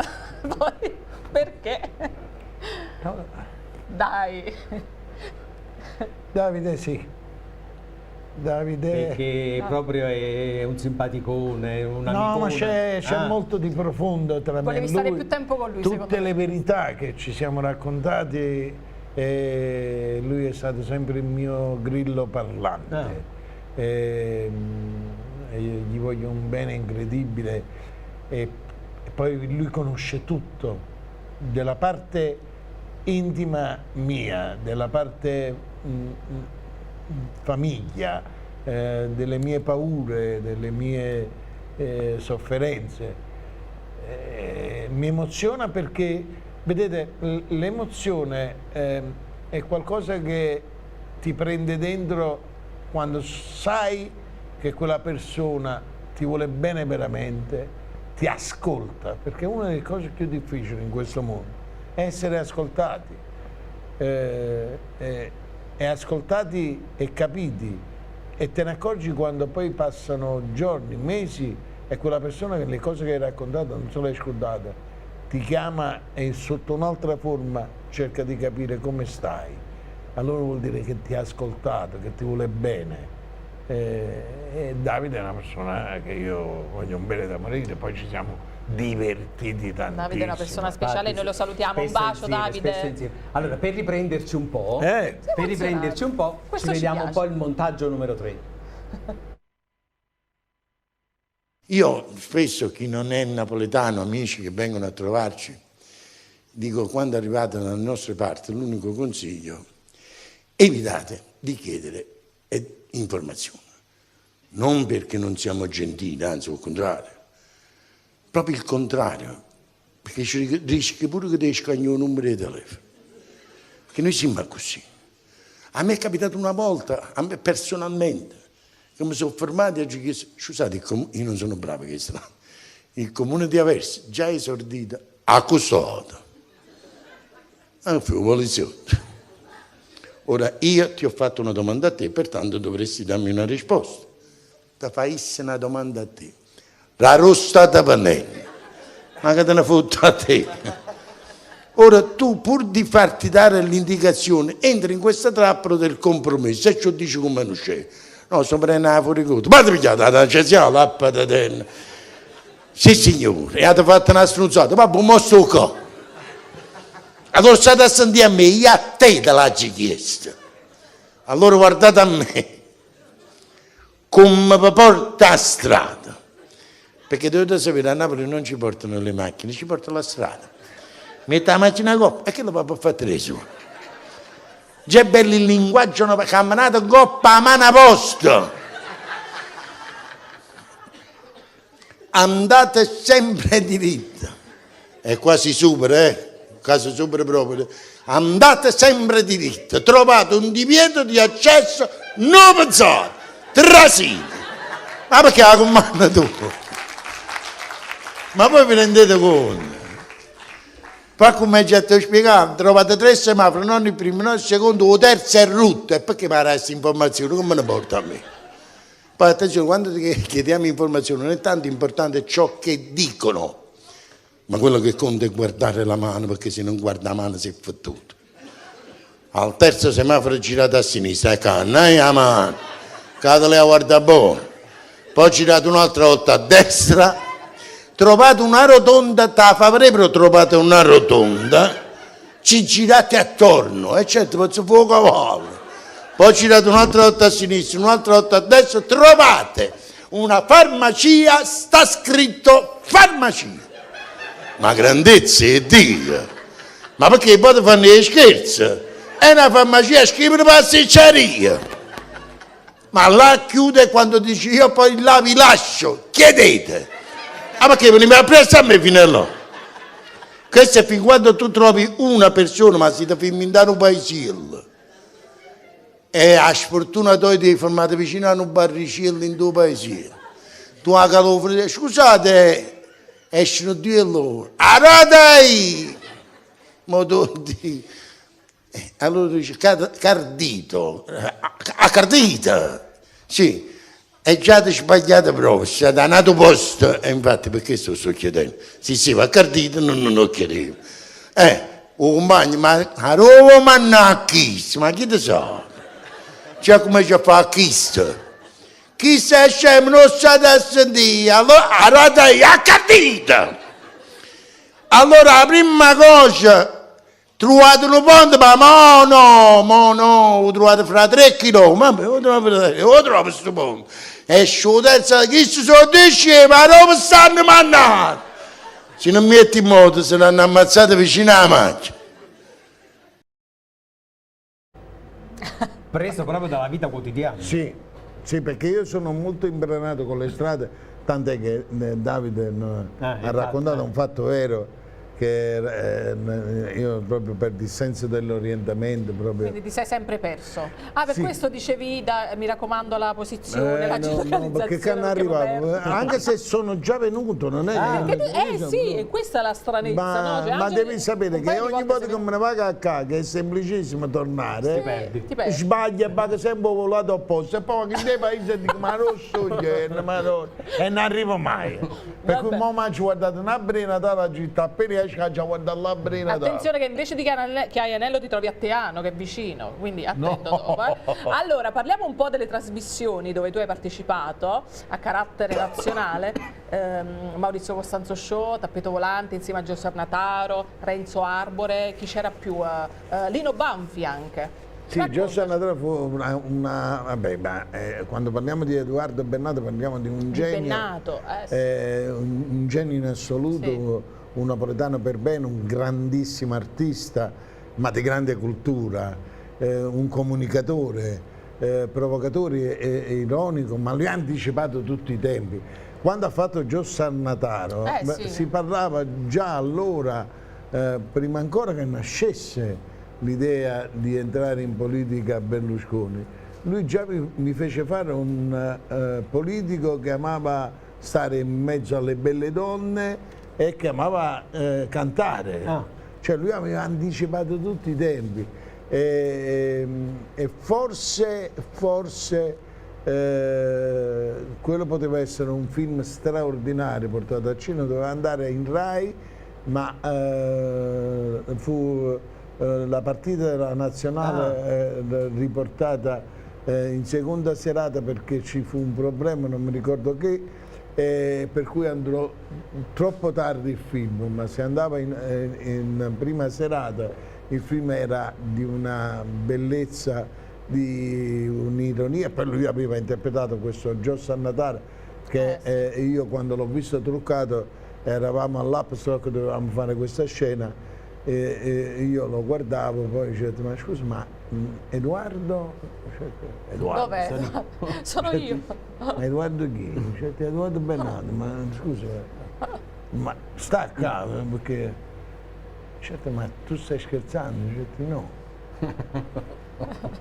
Poi, perché? No. Dai. Davide sì. Davide... Perché proprio è un simpaticone, un amicone. No, ma c'è molto di profondo tra me e lui. Volevi stare più tempo con lui, tutte le verità che ci siamo raccontati, lui è stato sempre il mio grillo parlante. Gli voglio un bene incredibile. E poi lui conosce tutto della parte intima mia, della parte famiglia, delle mie paure, delle mie sofferenze. Mi emoziona perché, vedete, l'emozione è qualcosa che ti prende dentro quando sai che quella persona ti vuole bene veramente, ti ascolta, perché una delle cose più difficili in questo mondo è essere ascoltati, e ascoltati e capiti, e te ne accorgi quando poi passano giorni, mesi e quella persona che le cose che hai raccontato non se le hai scordate, ti chiama e sotto un'altra forma cerca di capire come stai, allora vuol dire che ti ha ascoltato, che ti vuole bene. E Davide è una persona che io voglio un bene da morire, poi ci siamo divertiti tantissimo. Davide è una persona speciale, noi lo salutiamo, un bacio Davide. Allora, per riprenderci un po', ci vediamo un po' il montaggio numero 3. Io spesso, chi non è napoletano, amici che vengono a trovarci, dico, quando arrivate dalle nostre parti, l'unico consiglio, evitate di chiedere informazioni. Non perché non siamo gentili, anzi al contrario, proprio il contrario, perché ci rischi pure che ti scagni un numero di telefono, perché noi siamo così. A me è capitato una volta, a me personalmente, che mi sono fermato e ho chiesto, scusate, io non sono bravo che strano, il comune di Aversa già esordito, accusato, poliziotto. Ora io ti ho fatto una domanda a te, pertanto dovresti darmi una risposta. Ti faissi una domanda a te. La rostata pannelli, ma che te ne fotte a te? Ora tu, pur di farti dare l'indicazione, entri in questa trappola del compromesso e ci dici come non c'è. No, sto prendendo fuori conto. Ma ti pigliate la c'è l'appa da terra. Sì signore, e avete fatto una stronzata, ma buon mosso qua. Allora state a sentire a me, io a te te l'ho chiesto. Allora guardate a me, come mi porta a strada. Perché dovete sapere, a Napoli non ci portano le macchine, ci portano la strada. Mette la macchina a coppa, e che lo va a fare tre su? Già bello il linguaggio, una camminata coppa a mano a posto. Andate sempre diritta. è quasi super, quasi super proprio. Andate sempre diritto, trovate un divieto di accesso non pensato, trasino. Ma perché la comanda tu? Ma voi vi rendete conto? Poi come già ti ho spiegato, trovate 3 semafori, non il primo, non il secondo, o terzo è rotto. E perché mi dà questa informazione? Come me ne porta a me? Poi attenzione, quando chiediamo informazioni non è tanto importante ciò che dicono, ma quello che conta è guardare la mano, perché se non guarda la mano si è fottuto. Al terzo semaforo girate a sinistra, e canna, la mano, cadele a guardare buono. Poi girate un'altra volta a destra, trovate una rotonda, favorevole trovate una rotonda, ci girate attorno, e certo, faccio fuoco a volo. Poi girate un'altra volta a sinistra, un'altra volta a destra, trovate una farmacia, sta scritto farmacia. Ma grandezza è Dio! Ma perché poi fanno gli scherzi? È una farmacia, scrivono pasticceria. Ma là chiude quando dice io poi là vi lascio, chiedete. Ah, perché veniva presto a me fino a là? Questo è fin quando tu trovi una persona, ma si ti fa inventare un paesillo. E a sfortuna tu ti hai fermato vicino a un barricello in tuo paese. Tu a calofro, scusate, escono 2 loro. Arradai! Ma tu dici, allora dice, cardito, a cardita, sì. È già sbagliato proprio, è da nato posto, e infatti perché sto chiedendo? Sì, va cardito, non lo chiedevo. Un compagno, ma a Roma mannacchissimo, ma chi te sa? Cioè come ci fa a chista? Chi sei scemo non sa da sentire, allora dai, a cardita! Allora la prima cosa, trovate un ponte, ma no, lo trovate fra 3 chilometri, lo trovate questo ponte. E su terza, chi si sono dice, ma non stanno mannati. Se non metti in moto, se l'hanno ammazzato vicino alla macchina. Preso proprio dalla vita quotidiana. Sì, perché io sono molto imbranato con le strade, tant'è che Davide ha raccontato un fatto vero, che io proprio per dissenso dell'orientamento proprio... Quindi ti sei sempre perso. Ah, per sì. questo dicevi, mi raccomando, la posizione, la geolocalizzazione. No, perché quando arrivavo, anche se sono già venuto, non è sì, questa è la stranezza, ma, no? Cioè, ma devi sapere che ogni volta che me ne vado a casa, che è semplicissimo tornare, ti perdi. sbaglia, vado sempre volato opposto, e poi che nei paesi dico ma rosso, e non arrivo mai. Per cui mo mi ha guardato una brena dalla città, appena esce a guardare la brena. Attenzione che invece di Chiaianello ti trovi a Teano, che è vicino, quindi attento dopo. Allora, parliamo un po' delle trasmissioni dove tu hai partecipato a carattere nazionale. Maurizio Costanzo Show, Tappeto Volante insieme a Giuseppe Nataro, Renzo Arbore, chi c'era più? Lino Banfi anche. Sì, Giuseppe Nataro fu quando parliamo di Edoardo Bennato parliamo di un genio, un genio in assoluto, sì. Un napoletano per bene, un grandissimo artista, ma di grande cultura, un comunicatore, provocatore e ironico, ma lui ha anticipato tutti i tempi. Quando ha fatto Giuseppe Nataro si parlava già allora, prima ancora che nascesse l'idea di entrare in politica a Berlusconi, lui già mi fece fare un politico che amava stare in mezzo alle belle donne e che amava cantare. Cioè lui aveva anticipato tutti i tempi e forse quello poteva essere un film straordinario portato al cinema, doveva andare in Rai, ma fu la partita della nazionale riportata in seconda serata perché ci fu un problema, non mi ricordo che, per cui andò troppo tardi il film, ma se andava in prima serata il film era di una bellezza, di un'ironia. Poi lui aveva interpretato questo Giuseppe Nataro che io quando l'ho visto truccato eravamo all'Upstock, dovevamo fare questa scena e io lo guardavo, poi dicevo ma scusa, ma Edoardo? Dov'è? Sono io. Edoardo chi? Edoardo Bennato, ma scusa, ma sta a caso, perché certo, ma tu stai scherzando? Certo, no.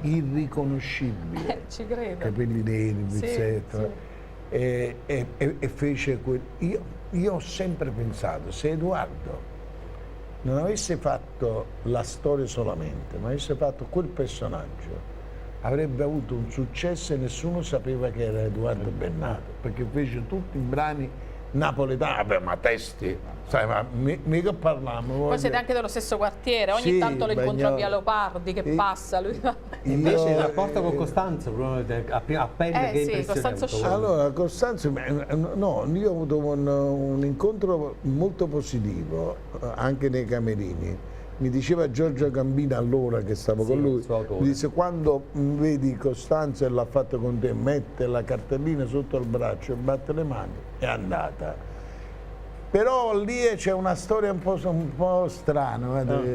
Irriconoscibile. Ci credo. Capelli neri, Sì, pizzetto. sì. E fece quel... Io ho sempre pensato, se Edoardo non avesse fatto la storia solamente, ma avesse fatto quel personaggio, avrebbe avuto un successo e nessuno sapeva che era Edoardo Bennato, perché fece tutti i brani napoletani, vabbè, ma testi, sai, ma mica parliamo. Poi siete anche dello stesso quartiere, ogni Sì, tanto lo incontro a io- Via Leopardi che passa lui. Invece il rapporto con Costanzo, proprio a pelle, che sì, impressionante. Costanzo Sciolli. Allora, Costanzo, no, io ho avuto un incontro molto positivo anche nei camerini. Mi diceva Giorgio Gambino allora che stavo con lui, il suo autore. mi disse quando vedi Costanzo e l'ha fatto con te, mette la cartellina sotto il braccio e batte le mani, è andata. Però lì c'è una storia un po' strana,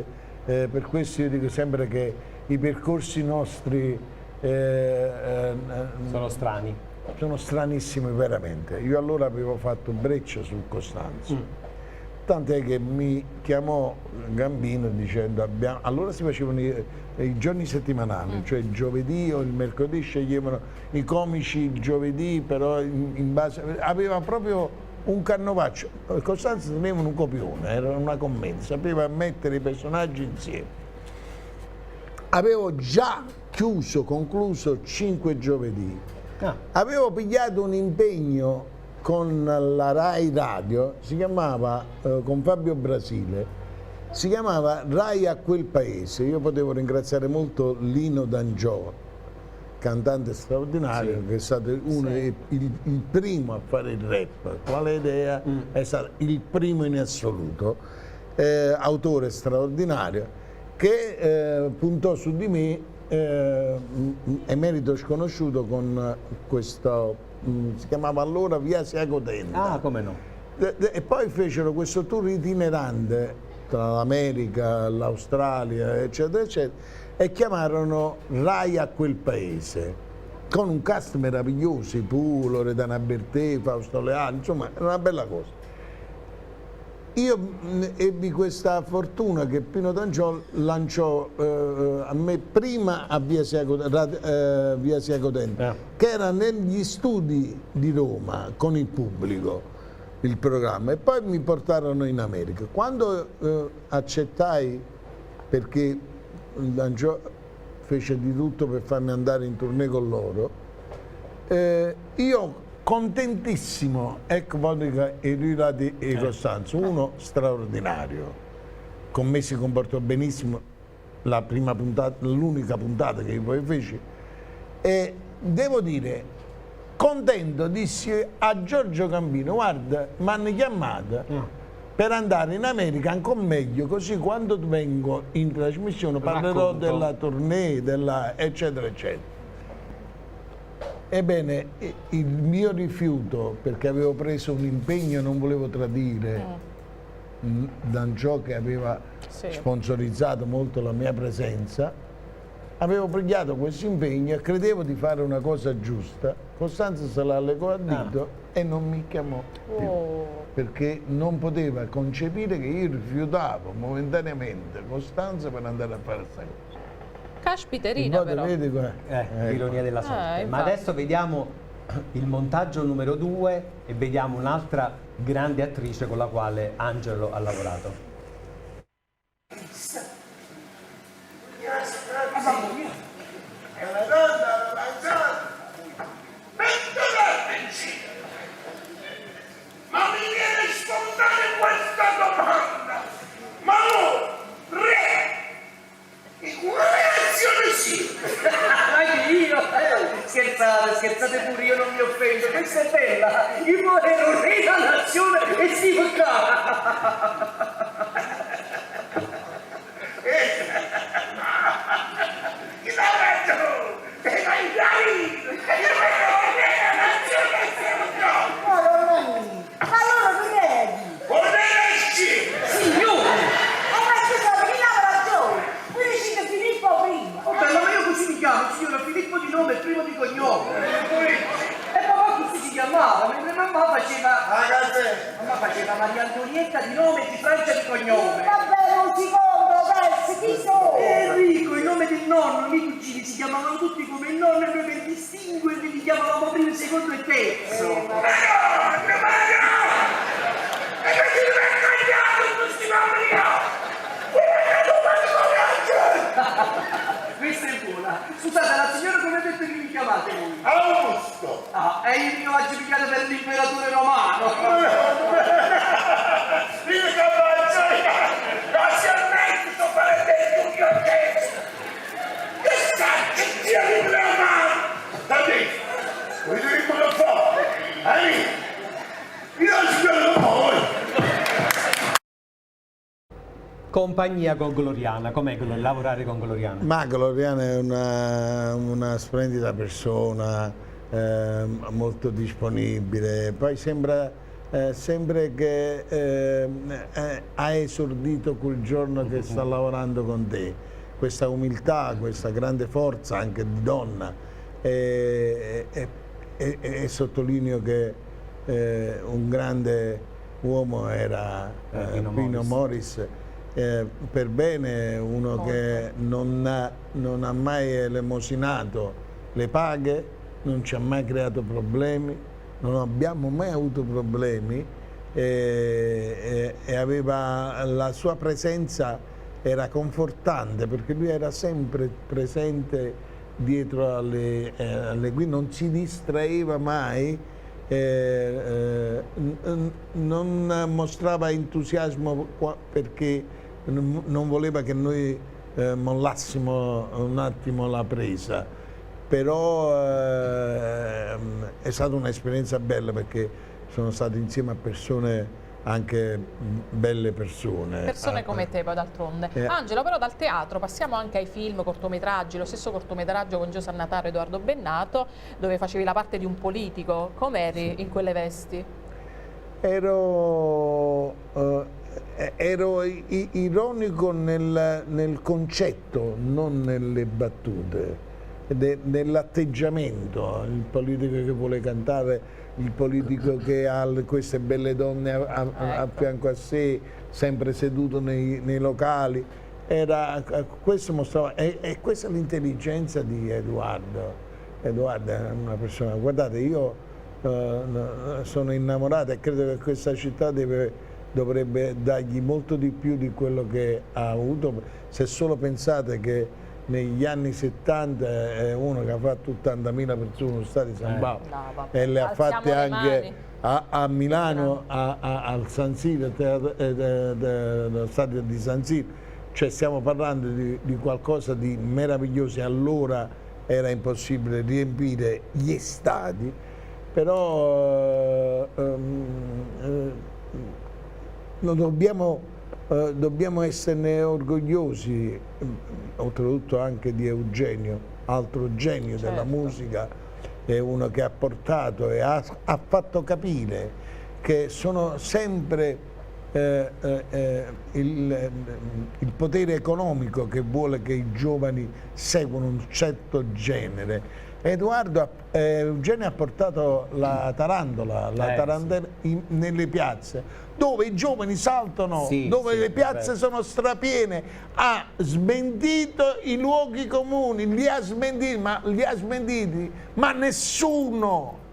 per questo io dico sempre che i percorsi nostri Sono strani. sono stranissimi veramente. Io allora avevo fatto breccia su Costanzo. Tant'è che mi chiamò Gambino dicendo allora si facevano i giorni settimanali, cioè il giovedì o il mercoledì sceglievano i comici il giovedì, però in base aveva proprio un canovaccio. Costanzo teneva un copione, era una commedia, sapeva mettere i personaggi insieme. Avevo già concluso 5 giovedì. Avevo pigliato un impegno con la Rai Radio, si chiamava, con Fabio Brasile, si chiamava Rai a quel paese. Io potevo ringraziare molto Lino D'Angiò, cantante straordinario, che è stato il primo a fare il rap. Quale idea? È stato il primo in assoluto, autore straordinario, che puntò su di me, emerito sconosciuto, con questo... si chiamava allora Via Siago Tenda. Ah, come no. E poi fecero questo tour itinerante tra l'America, l'Australia, eccetera, eccetera, e chiamarono Rai a quel paese, con un cast meraviglioso, Ipu, Loredana Bertè, Fausto Leali, insomma, era una bella cosa. Io ebbi questa fortuna che Pino D'Angiò lanciò a me prima a Via Siago Tenda, che era negli studi di Roma con il pubblico il programma, e poi mi portarono in America. Quando accettai, perché D'Angiò fece di tutto per farmi andare in tournée con loro, io contentissimo, ecco Monica e Rirati e Costanzo, uno straordinario, con me si comportò benissimo la prima puntata, l'unica puntata che io poi feci, e devo dire, contento, dissi a Giorgio Gambino, guarda, mi hanno chiamato per andare in America ancora meglio, così quando vengo in trasmissione parlerò della tournée, eccetera, eccetera. Ebbene, il mio rifiuto, perché avevo preso un impegno e non volevo tradire D'Angiò, che aveva sponsorizzato molto la mia presenza, avevo pregato questo impegno e credevo di fare una cosa giusta. Costanzo se la legò a dito e non mi chiamò più, perché non poteva concepire che io rifiutavo momentaneamente Costanzo per andare a fare questa cosa. Caspiterina però. Vedi qua? L'ironia della sorte. Ma adesso vediamo il montaggio numero 2 e vediamo un'altra grande attrice con la quale Angelo ha lavorato. Ma mi viene spontanea questa domanda! Ma Anche io? Scherzate pure, io non mi offendo, questa è bella. Io ero re della nazione e si toccava. Allora tu vedi? Signore! Ma scusa, chi lavora tu? Tu dici che Filippo prima. Oh, bella, ma io così mi chiamo, signora Filippo di nome e primo di cognome. E papà così si chiamava, mentre mamma faceva... Ragazzi, Ma faceva Maria Antonietta di nome e di Francia di cognome. Vabbè, un secondo, versi, chi sono? Enrico, il nome del nonno, i miei cugini si chiamavano tutti come il nonno e noi per distinguerli li chiamavamo primo, secondo e terzo. Questa è buona. Scusate, la signora come ha detto che vi chiamate voi? Augusto! Ah, e io mi faccio pigliare per l'imperatore romano. Io che faccio? Parzialmente sto prendendo un orchestra! Che cacchio sia di brava! Dai, vedremo un po'! Io spero voi! Compagnia con Gloriana, com'è lavorare con Gloriana? Ma Gloriana è una splendida persona, molto disponibile, poi sembra che ha esordito quel giorno che sta lavorando con te, questa umiltà, questa grande forza anche di donna, e sottolineo che un grande uomo era Pino Moris. Per bene, uno che non ha mai elemosinato le paghe, non ci ha mai creato problemi, non abbiamo mai avuto problemi, e aveva la sua presenza era confortante perché lui era sempre presente dietro alle guide, non si distraeva mai, non mostrava entusiasmo perché non voleva che noi mollassimo un attimo la presa, però è stata un'esperienza bella perché sono stato insieme a persone, anche belle persone. Persone come te poi d'altronde. Angelo, però dal teatro passiamo anche ai film, cortometraggi, lo stesso cortometraggio con Gio Sannataro e Edoardo Bennato, dove facevi la parte di un politico. Com'eri in quelle vesti? Ero ironico nel concetto, non nelle battute, nell'atteggiamento, il politico che vuole cantare, il politico che ha queste belle donne a fianco a sé, sempre seduto nei locali. Questo mostrava, e questa è l'intelligenza di Edoardo. Edoardo è una persona, guardate, io sono innamorato e credo che questa città dovrebbe dargli molto di più di quello che ha avuto. Se solo pensate che negli anni 70 è uno che ha fatto 80.000 persone allo stadio di San Paolo, e le ha fatte anche a Milano, al San Siro, allo stadio di San Siro, cioè stiamo parlando di qualcosa di meraviglioso. Allora era impossibile riempire gli stadi, però dobbiamo esserne orgogliosi, oltretutto anche di Eugenio, altro genio della musica, è uno che ha portato e ha fatto capire che sono sempre il potere economico che vuole che i giovani seguano un certo genere. Eugenio ha portato la tarantola, tarantella nelle piazze, dove i giovani saltano, dove le piazze sono strapiene. Ha smentito i luoghi comuni, li ha smentiti, ma nessuno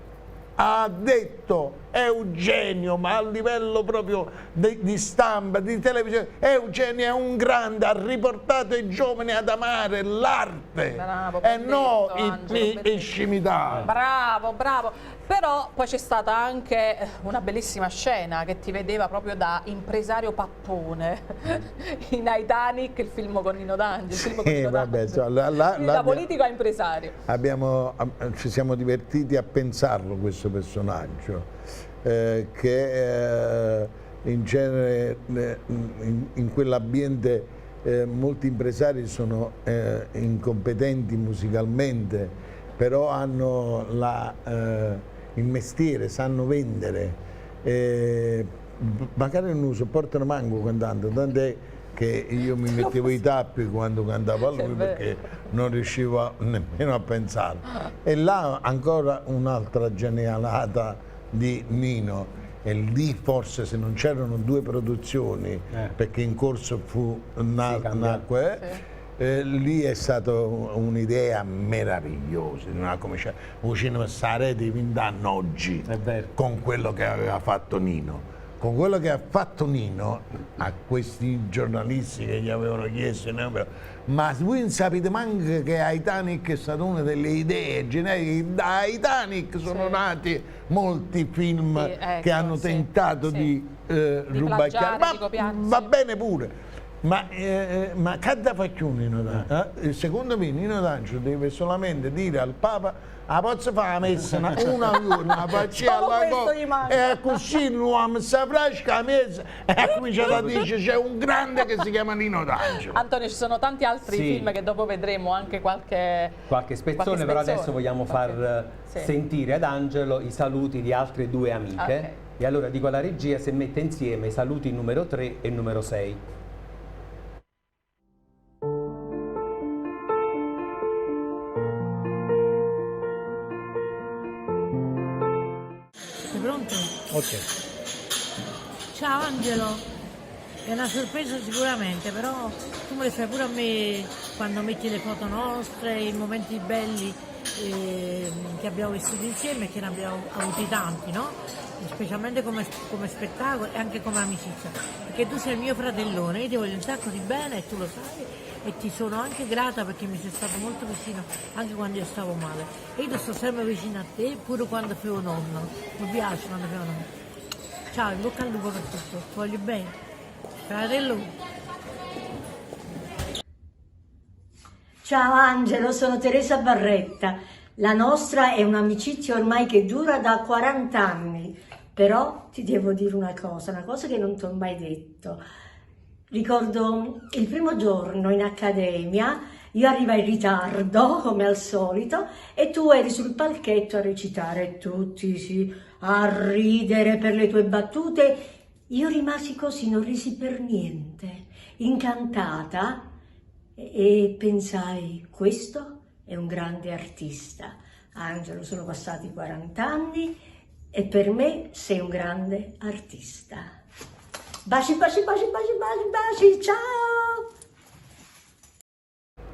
ha detto Eugenio, ma a livello proprio di stampa, di televisione, Eugenio è un grande, ha riportato i giovani ad amare l'arte e non i scimità. Bravo, bravo. Però poi c'è stata anche una bellissima scena che ti vedeva proprio da impresario pappone in Titanic, il film con Nino D'Angelo. Da politico a impresario. Ci siamo divertiti a pensarlo questo personaggio, che in genere in quell'ambiente molti impresari sono incompetenti musicalmente, però hanno il mestiere, sanno vendere, magari non sopportano manco cantando, tant'è che io mi mettevo i tappi quando cantava lui perché non riuscivo nemmeno a pensare. E là ancora un'altra genialata di Nino, e lì forse se non c'erano 2 produzioni, perché in corso nacque, lì è stata un'idea meravigliosa, come c'è vicino a rete di 20 anni oggi, con quello che aveva fatto Nino. Con quello che ha fatto Nino a questi giornalisti che gli avevano chiesto, ma voi non sapete manco che Titanic è stata una delle idee generiche. Da Titanic sono nati molti film che hanno tentato di rubacchiare, ma va bene pure. Ma che da faccio Nino D'Angelo? Secondo me Nino D'Angelo deve solamente dire al Papa: la posso fare la messa una faccia alla cosa e così l'uomo saprà che la messa e ha cominciato a dire c'è un grande che si chiama Nino D'Angelo. Antonio, ci sono tanti altri film che dopo vedremo, anche qualche spezzone, però adesso vogliamo far sentire ad Angelo i saluti di altre 2 amiche e allora dico alla regia se mette insieme i saluti numero 3 e numero 6. Okay. Ciao Angelo, è una sorpresa sicuramente, però tu me le fai pure a me quando metti le foto nostre, i momenti belli che abbiamo vissuto insieme, che ne abbiamo avuti tanti, no? Specialmente come spettacolo e anche come amicizia, perché tu sei il mio fratellone, io ti voglio un sacco di bene e tu lo sai, e ti sono anche grata perché mi sei stato molto vicino anche quando io stavo male, e io sto sempre vicino a te pure quando fai nonno, mi piace quando fai nonno. Ciao, in bocca al lupo per tutto, ti voglio bene, fratello. Ciao Angelo, sono Teresa Barretta. La nostra è un'amicizia ormai che dura da 40 anni, però ti devo dire una cosa che non ti ho mai detto. Ricordo il primo giorno in accademia, io arrivai in ritardo, come al solito, e tu eri sul palchetto a recitare, tutti a ridere per le tue battute. Io rimasi così, non risi per niente, incantata, e pensai, questo è un grande artista. Angelo, sono passati 40 anni e per me sei un grande artista. Baci, baci, baci, baci, baci, baci, ciao!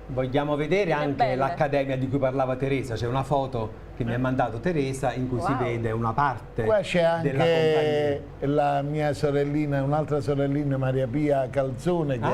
Vogliamo vedere anche l'Accademia di cui parlava Teresa, c'è una foto che mi ha mandato Teresa in cui si vede una parte qua c'è anche della compagnia. La mia sorellina, un'altra sorellina, Maria Pia Calzone, che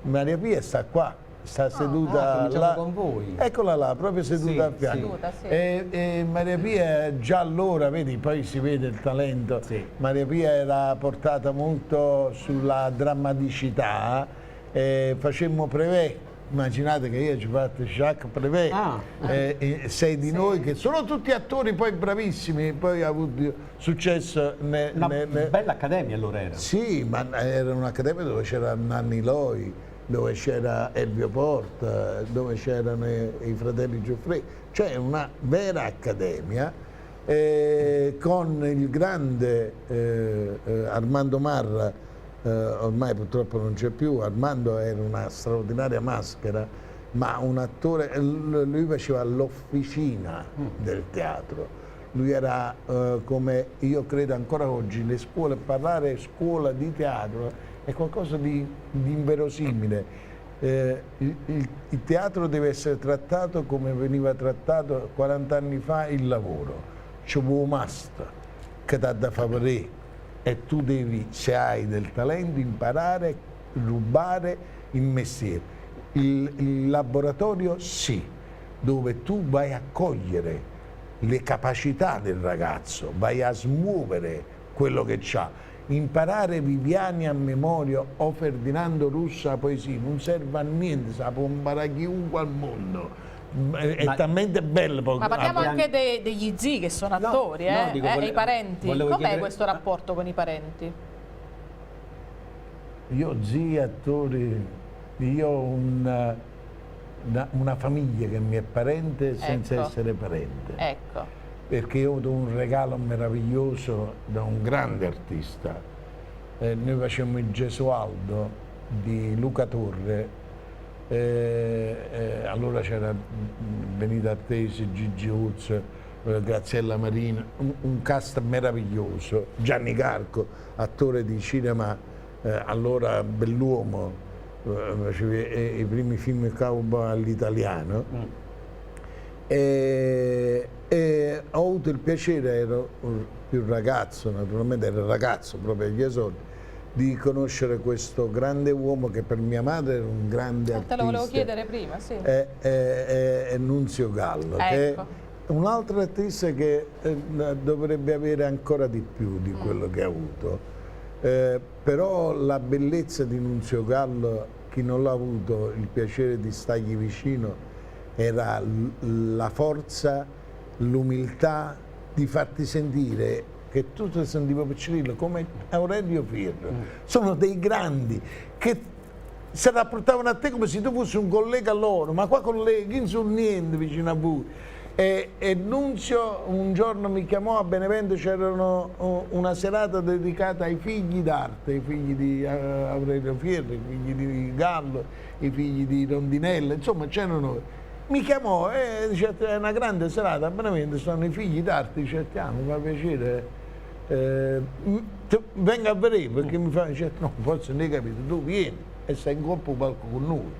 Maria Pia sta qua, sta seduta là con voi. Eccola là, proprio seduta a fianco. E Maria Pia già allora, vedi, poi si vede il talento. Maria Pia era portata molto sulla drammaticità, facemmo Prévert. Immaginate che io ci ho fatto Jacques Prévert, 6 di noi che sono tutti attori poi bravissimi, poi ha avuto successo. Una bella accademia allora era. Sì, ma era un'accademia dove c'era Nanni Loi, dove c'era Elvio Porta, dove c'erano i fratelli Giuffre, cioè una vera accademia con il grande Armando Marra. Ormai purtroppo non c'è più. Armando era una straordinaria maschera, ma un attore, lui faceva l'officina del teatro, lui era come io credo ancora oggi le scuole, parlare scuola di teatro è qualcosa di inverosimile. Il teatro deve essere trattato come veniva trattato 40 anni fa il lavoro, c'è un must che ti ha da fare. E tu devi, se hai del talento, imparare, rubare il mestiere. Il laboratorio sì, dove tu vai a cogliere le capacità del ragazzo, vai a smuovere quello che c'ha. Imparare Viviani a memoria o Ferdinando Russo a poesia non serve a niente, sa può imparare chiunque al mondo. È talmente bello. Ma parliamo anche degli zii che sono attori, e i parenti. Com'è questo rapporto con i parenti? Io zii, attori, io ho una famiglia che mi è parente senza essere parente. Ecco. Perché io ho avuto un regalo meraviglioso da un grande artista. Noi facemmo il Gesualdo di Luca Torre. Allora c'era Benito Artesi, Gigi Uz, Graziella Marino, un cast meraviglioso, Gianni Carco, attore di cinema, allora bell'uomo, faceva i primi film cowboy all'italiano. E ho avuto il piacere, ero più ragazzo, naturalmente ero ragazzo proprio agli esordi, di conoscere questo grande uomo che per mia madre era un grande artista. Te lo volevo chiedere prima, sì. È Nunzio Gallo, che è un altro artista che dovrebbe avere ancora di più di quello che ha avuto. Però la bellezza di Nunzio Gallo, chi non l'ha avuto il piacere di stargli vicino, era la forza, l'umiltà di farti sentire che tu ti sentivi piccolino come Aurelio Fierro. Sono dei grandi che si rapportavano a te come se tu fossi un collega loro, ma qua colleghi non sono niente vicino a voi. E Nunzio un giorno mi chiamò a Benevento, c'erano una serata dedicata ai figli d'arte, i figli di Aurelio Fierro, i figli di Gallo, i figli di Rondinella, insomma c'erano. Mi chiamò e dice: è una grande serata a Benevento, sono i figli d'arte, dice: mi fa piacere, venga a vedere, perché mi fa, dice: no, forse non hai capito, tu vieni e stai in coppa palco con noi.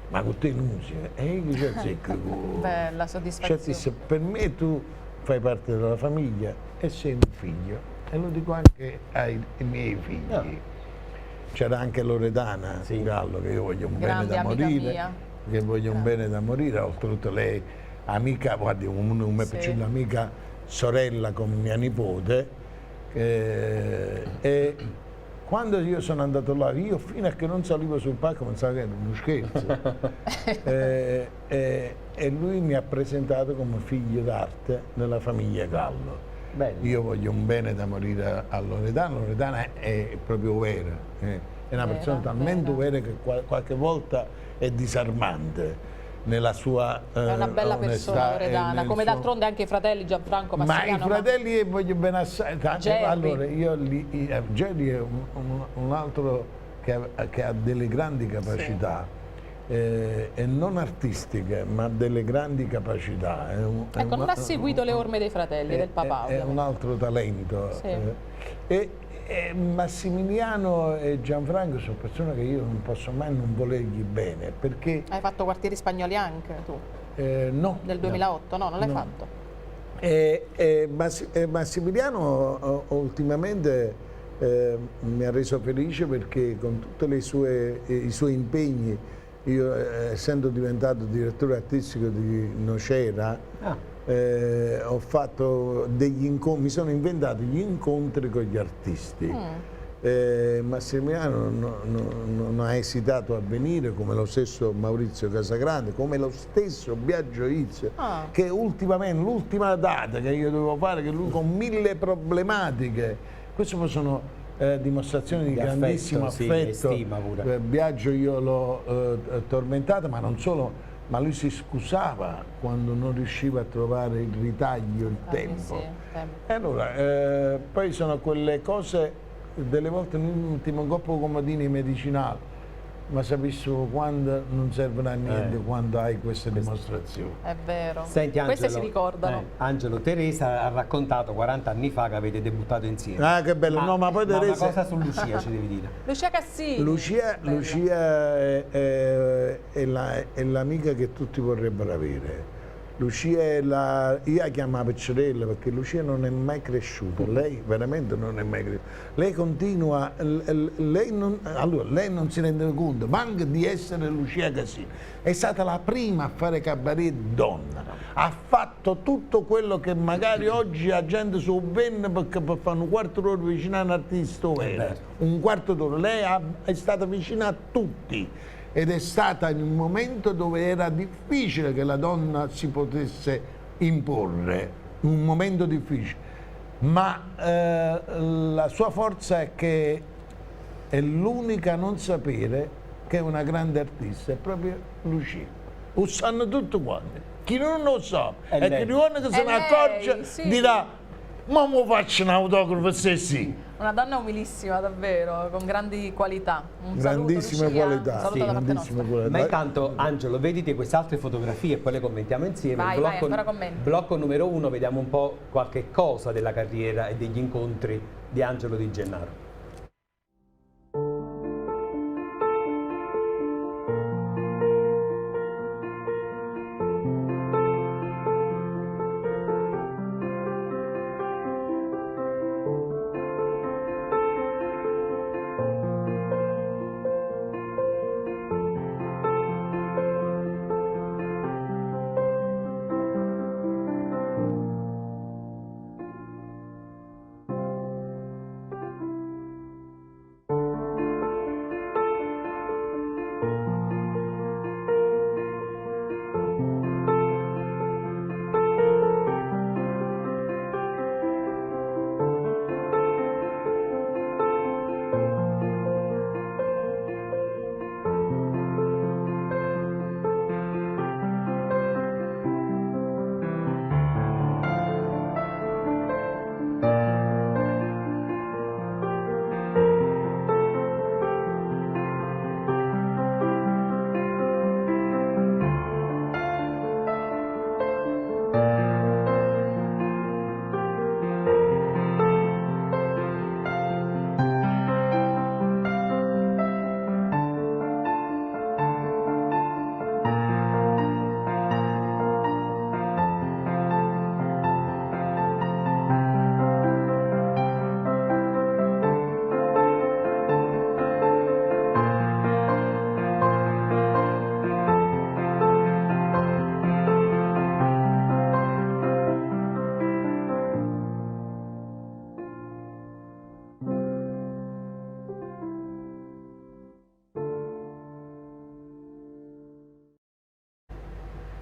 Ma con te Nunzio, e io c'è secco. Bella soddisfazione. Per me tu fai parte della famiglia e sei un figlio, e lo dico anche ai miei figli. C'era anche Loredana Gallo, che io voglio un bene da morire, che voglio un bene da morire, oltretutto lei amica, guardi, una piccina amica, sorella con mia nipote, e quando io sono andato là, io fino a che non salivo sul palco pensavo che era uno scherzo. E lui mi ha presentato come figlio d'arte nella famiglia Gallo. Bello. Io voglio un bene da morire a Loredana. Loredana è proprio vera, è una persona talmente vera che qualche volta è disarmante nella sua è una bella persona Loredana, come d'altronde anche i fratelli Gianfranco Massimiano. Ma i fratelli voglio bene assai. Allora, Jerry è un altro che ha delle grandi capacità, e non artistiche, ma delle grandi capacità. Ecco, non ha seguito le orme dei fratelli, del papà. È un altro talento. E Massimiliano e Gianfranco sono persone che io non posso mai non volergli bene, perché... Hai fatto Quartieri Spagnoli anche tu? No. Del 2008? No, non l'hai fatto? Massimiliano ultimamente mi ha reso felice, perché con tutti i suoi impegni, io essendo diventato direttore artistico di Nocera, ho fatto degli incontri, mi sono inventato gli incontri con gli artisti. Massimiliano non ha esitato a venire, come lo stesso Maurizio Casagrande, come lo stesso Biagio Izio, che ultimamente, l'ultima data che io dovevo fare, che lui con 1000 problematiche, questo sono dimostrazioni di grandissimo affetto. Biagio io l'ho tormentato, ma non solo, ma lui si scusava quando non riusciva a trovare il ritaglio, il tempo. E allora, poi sono quelle cose, delle volte non ti manco comodini medicinali, ma sapessimo quando non servono a niente quando hai queste dimostrazioni. È vero. Senti, Angelo, queste si ricordano. Angelo, Teresa ha raccontato 40 anni fa che avete debuttato insieme. Ah, che bello! No, ma poi Teresa... una cosa su Lucia ci devi dire. Lucia Cassini. Lucia è l'amica che tutti vorrebbero avere. Lucia è io la chiamavo Piccerella, perché Lucia non è mai cresciuta, lei veramente non è mai cresciuta. Lei continua, lei non si rende conto manca di essere Lucia Cassini. È stata la prima a fare cabaret donna, ha fatto tutto quello che magari oggi la gente sovvenne perché per fare un quarto d'ora vicino a un artista, un quarto d'ora. Lei è stata vicina a tutti. Ed è stata in un momento dove era difficile che la donna si potesse imporre, un momento difficile, ma la sua forza è che è l'unica a non sapere che è una grande artista, è proprio Lucia. Lo sanno tutti quanti, chi non lo sa, e chi non se ne accorge dirà: ma mi faccio un autografo se sì. Una donna umilissima davvero, con grandi qualità. Un Grandissime saluto, Lucia, qualità. un saluto Sì, da parte grandissime nostra. qualità. Ma intanto, Angelo, vedete queste altre fotografie e poi le commentiamo insieme. Vai, vai, ancora commenti. Blocco numero 1, vediamo un po' qualche cosa della carriera e degli incontri di Angelo Di Gennaro.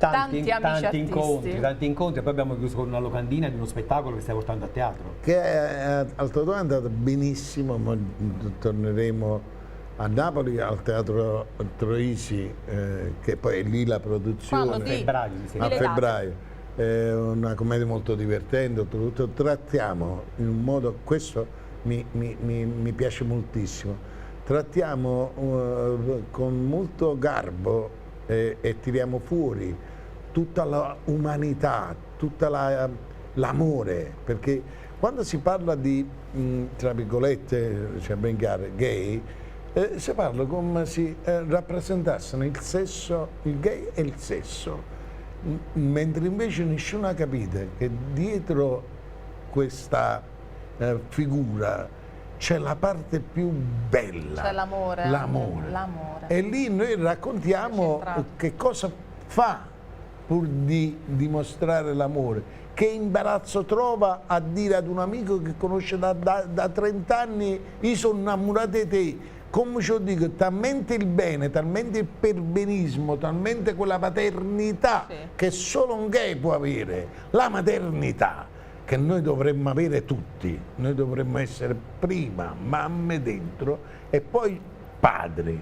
Tanti incontri, poi abbiamo chiuso con una locandina di uno spettacolo che stai portando a teatro. Che al Totò è andato benissimo, ma torneremo a Napoli al Teatro Troisi, che poi è lì la produzione. A febbraio, mi sembra. A febbraio. È una commedia molto divertente, trattiamo in un modo, questo mi piace moltissimo, trattiamo con molto garbo e tiriamo fuori tutta l'umanità, tutta l'amore, perché quando si parla di, tra virgolette, cioè ben chiaro, gay, si parla come si rappresentassero il sesso, il gay e il sesso, mentre invece nessuno ha capito che dietro questa figura c'è la parte più bella, c'è l'amore. E lì noi raccontiamo che cosa fa pur di dimostrare l'amore, che imbarazzo trova a dire ad un amico che conosce da 30 anni: io sono innamorato di te. Come ci dico, talmente il bene, talmente il perbenismo, talmente quella paternità che solo un gay può avere, la maternità che noi dovremmo avere tutti, noi dovremmo essere prima mamme dentro e poi padri.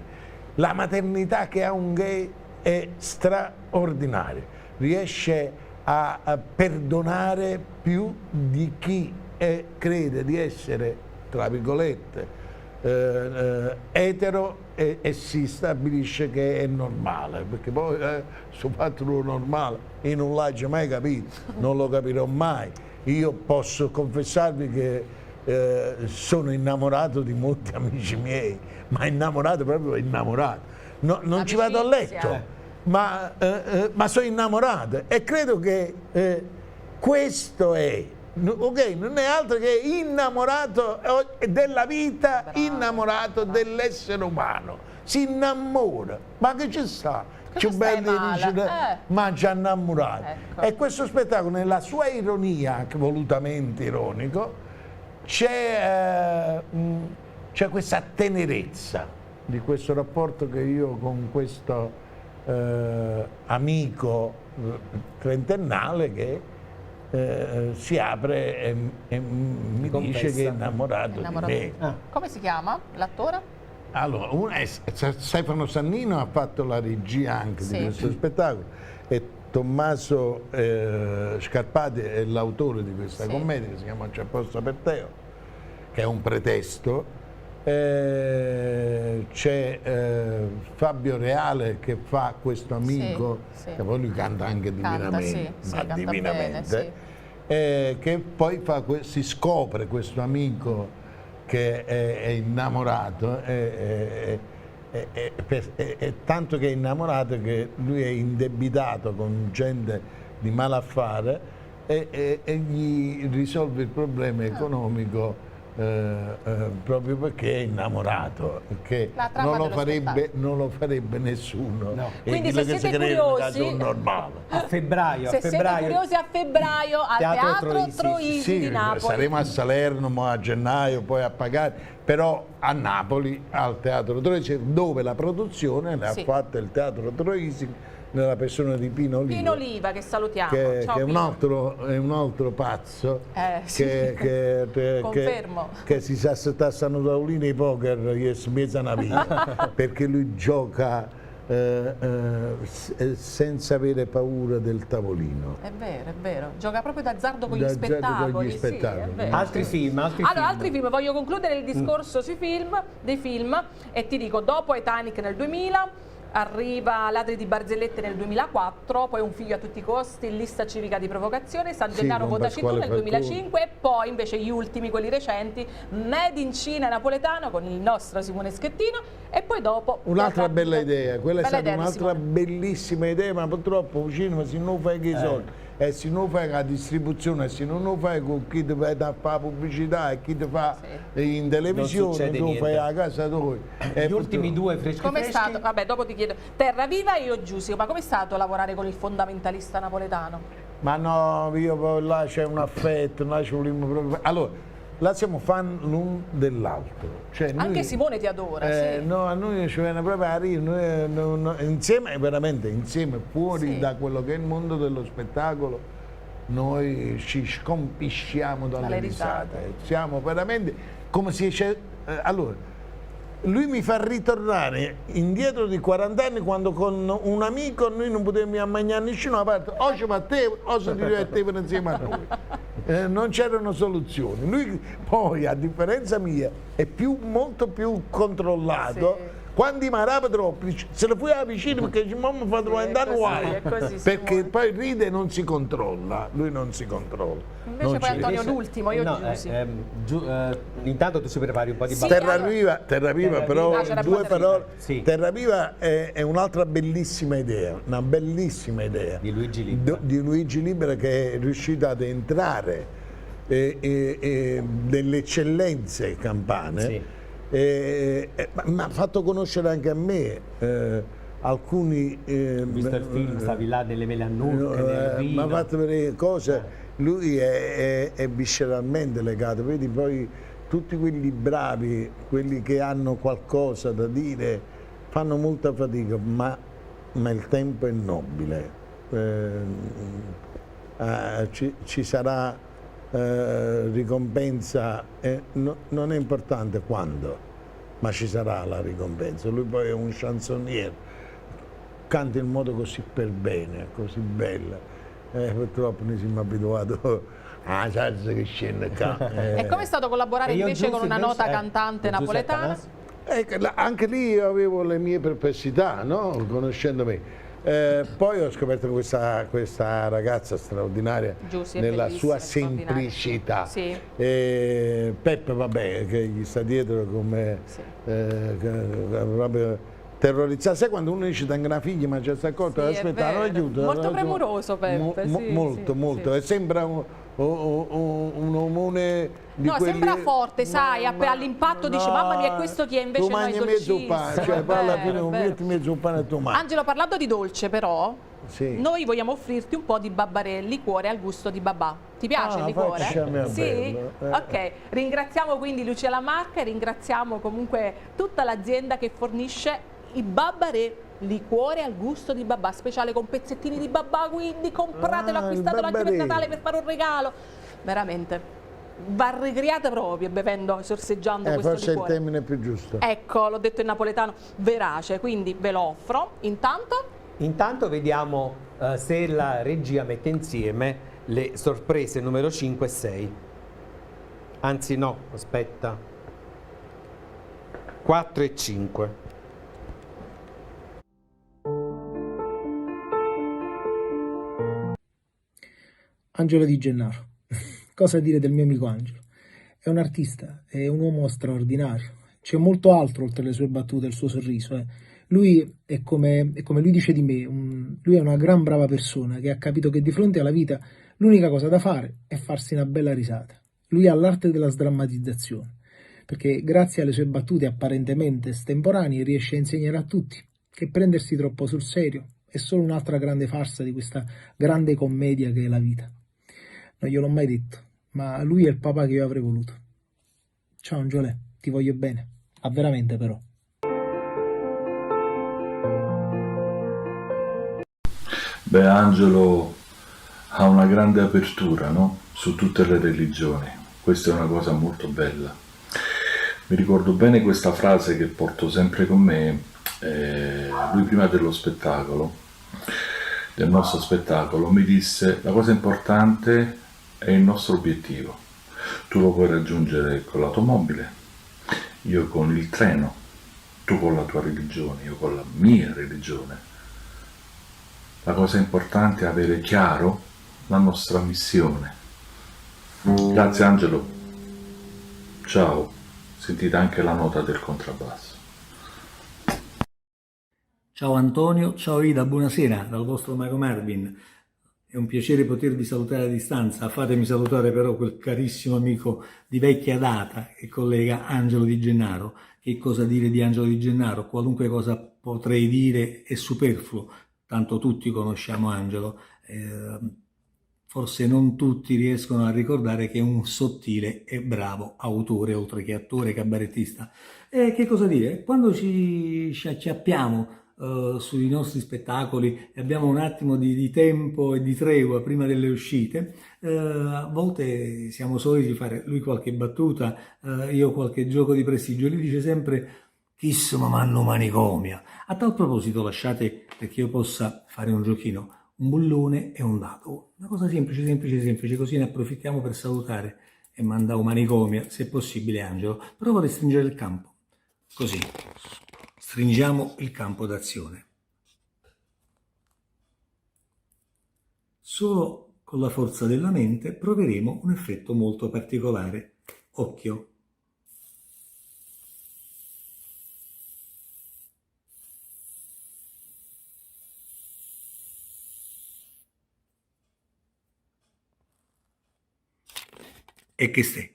La maternità che ha un gay è straordinaria, riesce a perdonare più di chi crede di essere, tra virgolette, etero e si stabilisce che è normale, perché poi sul fatto normale io non l'ho mai capito, non lo capirò mai. Io posso confessarvi che sono innamorato di molti amici miei, ma innamorato proprio innamorato. No, non ci vado a letto, ma sono innamorato e credo che questo è, ok, non è altro che innamorato della vita, innamorato dell'essere umano, si innamora, ma che ci sta? Più belli ma ci ha innamorato. Ecco. E questo spettacolo, nella sua ironia, anche volutamente ironico, c'è questa tenerezza di questo rapporto che io con questo amico trentennale che si apre e mi dice che è innamorato di me. Come si chiama l'attore? Allora, Stefano Sannino ha fatto la regia anche di questo spettacolo e Tommaso Scarpati è l'autore di questa commedia che si chiama C'è posto per Teo, che è un pretesto. C'è Fabio Reale che fa questo amico, che poi lui canta anche divinamente, canta divinamente, bene, che poi si scopre questo amico che è innamorato, tanto che è innamorato che lui è indebitato con gente di malaffare e gli risolve il problema economico proprio perché è innamorato, che non lo farebbe nessuno. No. Quindi se siete curiosi, normale. A febbraio, siete curiosi, a febbraio al Teatro Troisi di Napoli. Saremo a Salerno a gennaio, poi a pagare, però a Napoli al Teatro Troisi, dove la produzione l'ha fatta il Teatro Troisi nella persona di Pino Oliva. Pino Oliva, che salutiamo. Che Ciao, è un altro pazzo confermo. che si sa stare a un tavolino di poker gli smezza una vita perché lui gioca senza avere paura del tavolino. È vero. Gioca proprio d'azzardo con gli spettacoli. Sì, altri film. Altri film. Voglio concludere il discorso sui dei film e ti dico, dopo Titanic nel 2000, arriva Ladri di barzellette nel 2004, poi Un figlio a tutti i costi, Lista civica di provocazione, San Gennaro votaci tu nel 2005 e poi invece gli ultimi, quelli recenti, Made in Cina napoletano con il nostro Simone Schettino e poi dopo... Un'altra bella idea, quella è stata un'altra bellissima idea, ma purtroppo vicino se non fai che i soldi. E se non fai la distribuzione, se non lo fai con chi ti fa la pubblicità e chi ti fa in televisione, tu fai a casa tua. Gli ultimi due freschi. Com'è stato? Vabbè, dopo ti chiedo. Terra Viva e Io Giusico, ma com'è stato lavorare con il fondamentalista napoletano? Ma no, io poi là c'è un affetto, là ci vogliamo proprio. Allora, là siamo fan l'un dell'altro. Cioè anche Simone ti adora, No, a noi ci viene proprio a ridere, insieme, veramente insieme, fuori da quello che è il mondo dello spettacolo, noi ci scompisciamo dalle risate. Siamo veramente come se c'è. Allora, lui mi fa ritornare indietro di 40 anni quando con un amico noi non potevamo mangiare nessuno a parte, o ci battevano o si divertivano insieme a noi. Non c'erano soluzioni. Lui poi, a differenza mia, è molto più controllato. Quando mi arrabba troppo, se lo fai vicino perché dice mamma fa trovare guai, perché poi ride e non si controlla, lui non si controlla. Invece poi Antonio l'ultimo, intanto tu si prepari un po' di Terra Viva, però due parole. Terra Viva è un'altra bellissima idea, una bellissima idea di Luigi Libera che è riuscito ad entrare nelle eccellenze campane. Ma ha fatto conoscere anche a me alcuni. Visto il film, stavi là delle mele annurche, mi ha fatto vedere cose. Lui è visceralmente legato, vedi poi tutti quelli bravi, quelli che hanno qualcosa da dire, fanno molta fatica, ma il tempo è nobile. Ci sarà ricompensa, non è importante quando, ma ci sarà la ricompensa. Lui poi è un chansonnier, canta in modo così per bene, così bello. Purtroppo noi siamo abituati a salsa che scende qua. E come è stato collaborare invece con una nota cantante napoletana? Anche lì io avevo le mie perplessità, no? Conoscendo me. Poi ho scoperto questa ragazza straordinaria nella sua semplicità. Peppe, vabbè, che gli sta dietro come proprio terrorizzato. Sai quando uno dice tengo una figlia ma già sta accorto, aspetta, non aiuto. Molto premuroso Peppe. Molto. E sembra un omone di quelli... sembra forte, sai, all'impatto dice mamma mia, questo chi è, invece tu mangi mezzo pane, cioè alla fine metti mezzo pane a tua madre. Angelo, parlando di dolce però, noi vogliamo offrirti un po' di Babbarè, liquore al gusto di babà. Ti piace il liquore? Sì? Ok, ringraziamo quindi Lucia Lamarca e ringraziamo comunque tutta l'azienda che fornisce i Babbarè, liquore al gusto di babà, speciale con pezzettini di babà, quindi compratelo, acquistatelo anche per Natale per fare un regalo. Veramente, va regriata proprio bevendo, sorseggiando questo forse liquore. È il termine più giusto. Ecco, l'ho detto in napoletano, verace, quindi ve lo offro. Intanto Intanto vediamo se la regia mette insieme le sorprese numero 5 e 6. Anzi no, aspetta. 4 e 5. Angelo Di Gennaro. Cosa dire del mio amico Angelo? È un artista, è un uomo straordinario. C'è molto altro oltre le sue battute e il suo sorriso. Lui è come lui dice di me, lui è una gran brava persona che ha capito che di fronte alla vita l'unica cosa da fare è farsi una bella risata. Lui ha l'arte della sdrammatizzazione, perché grazie alle sue battute apparentemente estemporanee riesce a insegnare a tutti che prendersi troppo sul serio è solo un'altra grande farsa di questa grande commedia che è la vita. Non gliel'ho mai detto, ma lui è il papà che io avrei voluto. Ciao Angelo, ti voglio bene, veramente però. Beh, Angelo ha una grande apertura, no? Su tutte le religioni. Questa è una cosa molto bella. Mi ricordo bene questa frase che porto sempre con me. Lui prima dello spettacolo, del nostro spettacolo, mi disse: la cosa importante è il nostro obiettivo. Tu lo puoi raggiungere con l'automobile, io con il treno, tu con la tua religione, io con la mia religione. La cosa importante è avere chiaro la nostra missione. Grazie Angelo. Ciao. Sentite anche la nota del contrabbasso. Ciao Antonio, ciao Ida, buonasera dal vostro Mago Marvin. È un piacere potervi salutare a distanza. Fatemi salutare però quel carissimo amico di vecchia data e collega Angelo Di Gennaro. Che cosa dire di Angelo Di Gennaro? Qualunque cosa potrei dire è superfluo, tanto tutti conosciamo Angelo. Forse non tutti riescono a ricordare che è un sottile e bravo autore, oltre che attore, cabarettista. E che cosa dire? Quando ci acchiappiamo sui nostri spettacoli e abbiamo un attimo di tempo e di tregua prima delle uscite, a volte siamo soliti fare lui qualche battuta, io qualche gioco di prestigio. Lui dice sempre: "Chissà, ma m'hanno manicomia". A tal proposito, lasciate, perché io possa fare un giochino, un bullone e un dado, una cosa semplice, così ne approfittiamo per salutare e mandare un manicomio, se possibile, Angelo. Però vorrei stringere il campo, così, stringiamo il campo d'azione. Solo con la forza della mente proveremo un effetto molto particolare. Occhio. E che stai?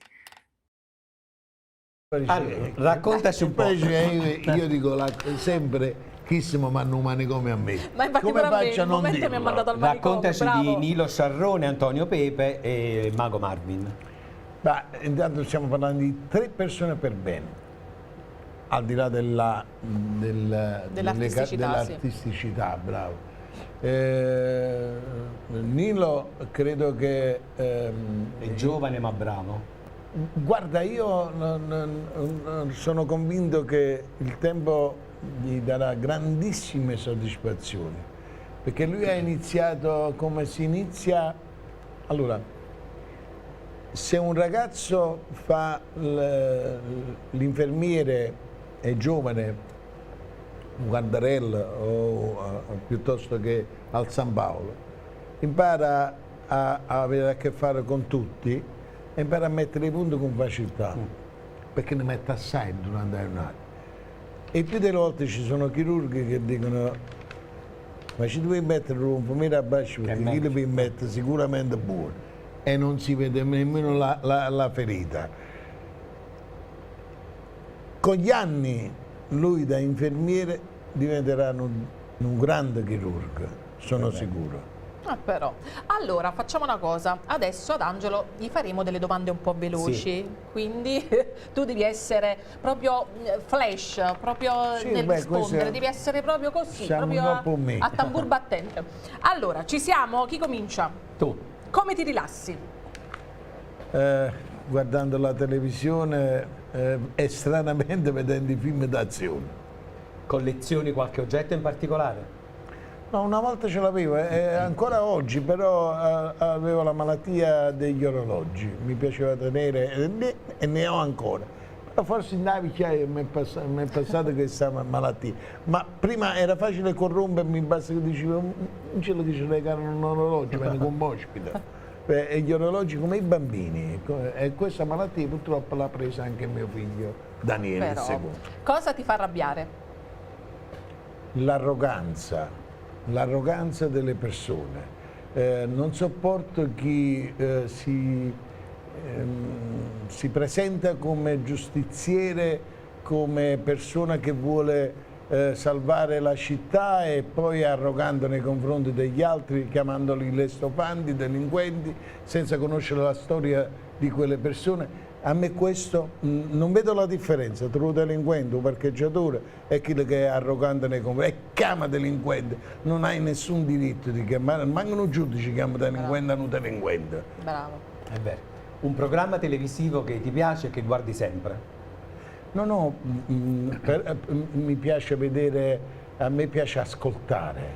Allora, raccontaci un po'. Io dico sempre: chissimo, ma non manicomio a me. Ma infatti come faccio a non mi ha mandato al manicomio. Raccontaci bravo. di Nilo Sciarrone, Antonio Pepe e Mago Marvin. Intanto stiamo parlando di 3 persone per bene, al di là dell'artisticità, bravo. Nilo credo che è giovane ma bravo. Guarda, io sono convinto che il tempo gli darà grandissime soddisfazioni, perché lui ha iniziato come si inizia. Allora, se un ragazzo fa l'infermiere, è giovane, un Guardarella o piuttosto che al San Paolo, impara a avere a che fare con tutti e impara a mettere i punti con facilità, perché ne mette assai durante un anno. E più delle volte ci sono chirurghi che dicono: ma ci devi mettere un pomeriggio a bacio, perché chi li puoi mettere sicuramente buono, e non si vede nemmeno la ferita. Con gli anni lui da infermiere diventerà un grande chirurgo, sono sicuro. Però, allora facciamo una cosa, adesso ad Angelo gli faremo delle domande un po' veloci, quindi tu devi essere proprio flash, proprio nel rispondere, devi essere proprio così, proprio a tambur battente. Allora, ci siamo? Chi comincia? Tu. Come ti rilassi? Guardando la televisione e stranamente vedendo i film d'azione. Collezioni qualche oggetto in particolare? No, una volta ce l'avevo, ancora oggi, però avevo la malattia degli orologi, mi piaceva tenere e ne ho ancora. Però forse in vecchiaia mi è passata questa malattia, ma prima era facile corrompermi, basta che dicevo, non ce lo dice regalano un orologio, viene con ospite. E gli orologi come i bambini, e questa malattia purtroppo l'ha presa anche mio figlio Daniele II. Cosa ti fa arrabbiare? L'arroganza delle persone. Non sopporto chi si presenta come giustiziere, come persona che vuole salvare la città e poi è arrogante nei confronti degli altri, chiamandoli lestofanti, delinquenti, senza conoscere la storia di quelle persone. A me questo, non vedo la differenza tra un delinquente, un parcheggiatore e chi che è arrogante nei confronti, e chiama delinquente. Non hai nessun diritto di chiamare, mancano un giudice che chiama delinquente a un delinquente. Bravo. È vero. Un programma televisivo che ti piace e che guardi sempre? No, mi piace vedere, a me piace ascoltare,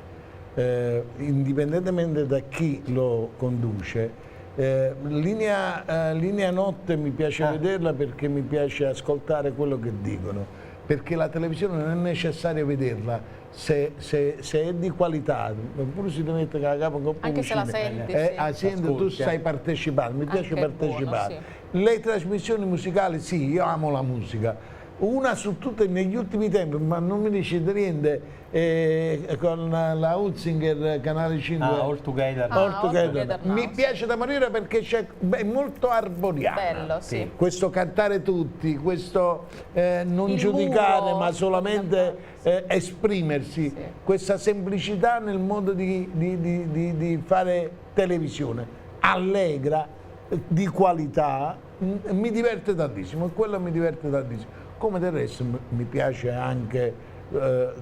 indipendentemente da chi lo conduce. Linea notte mi piace vederla perché mi piace ascoltare quello che dicono, perché la televisione non è necessario vederla se è di qualità, oppure si deve mettere a capo con anche se la senti, senti, tu stai partecipando, mi piace partecipare. Buono, sì. Le trasmissioni musicali, sì, io amo la musica. Una su tutte negli ultimi tempi, ma non mi dice niente, con la Utzinger, Canale 5. All Together. Mi piace da morire perché è molto arboriano. Bello, sì. Questo cantare tutti, questo non giudicare ma solamente esprimersi, sì. Questa semplicità nel modo di fare televisione, allegra, di qualità, mi diverte tantissimo, e quello mi diverte tantissimo. Come del resto mi piace anche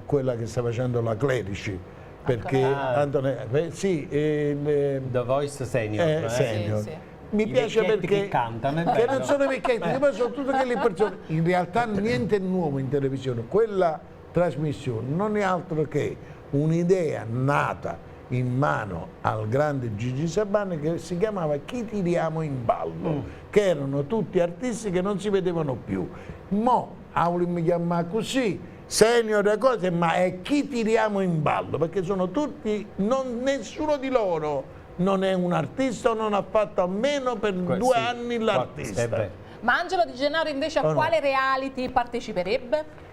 quella che sta facendo la Clerici, perché The Voice Senior. Senior. Sì. Mi piace perché che cantano, che non sono vecchietti, che poi sono tutte quelle persone. In realtà niente nuovo in televisione, quella trasmissione non è altro che un'idea nata in mano al grande Gigi Sabani che si chiamava Chi tiriamo in ballo, che erano tutti artisti che non si vedevano più. Mo Auli mi chiama così, Senior e cose, ma è Chi tiriamo in ballo, perché sono tutti, nessuno di loro non è un artista o non ha fatto almeno per 2 anni l'artista. Ma Angelo Di Gennaro invece a quale reality parteciperebbe?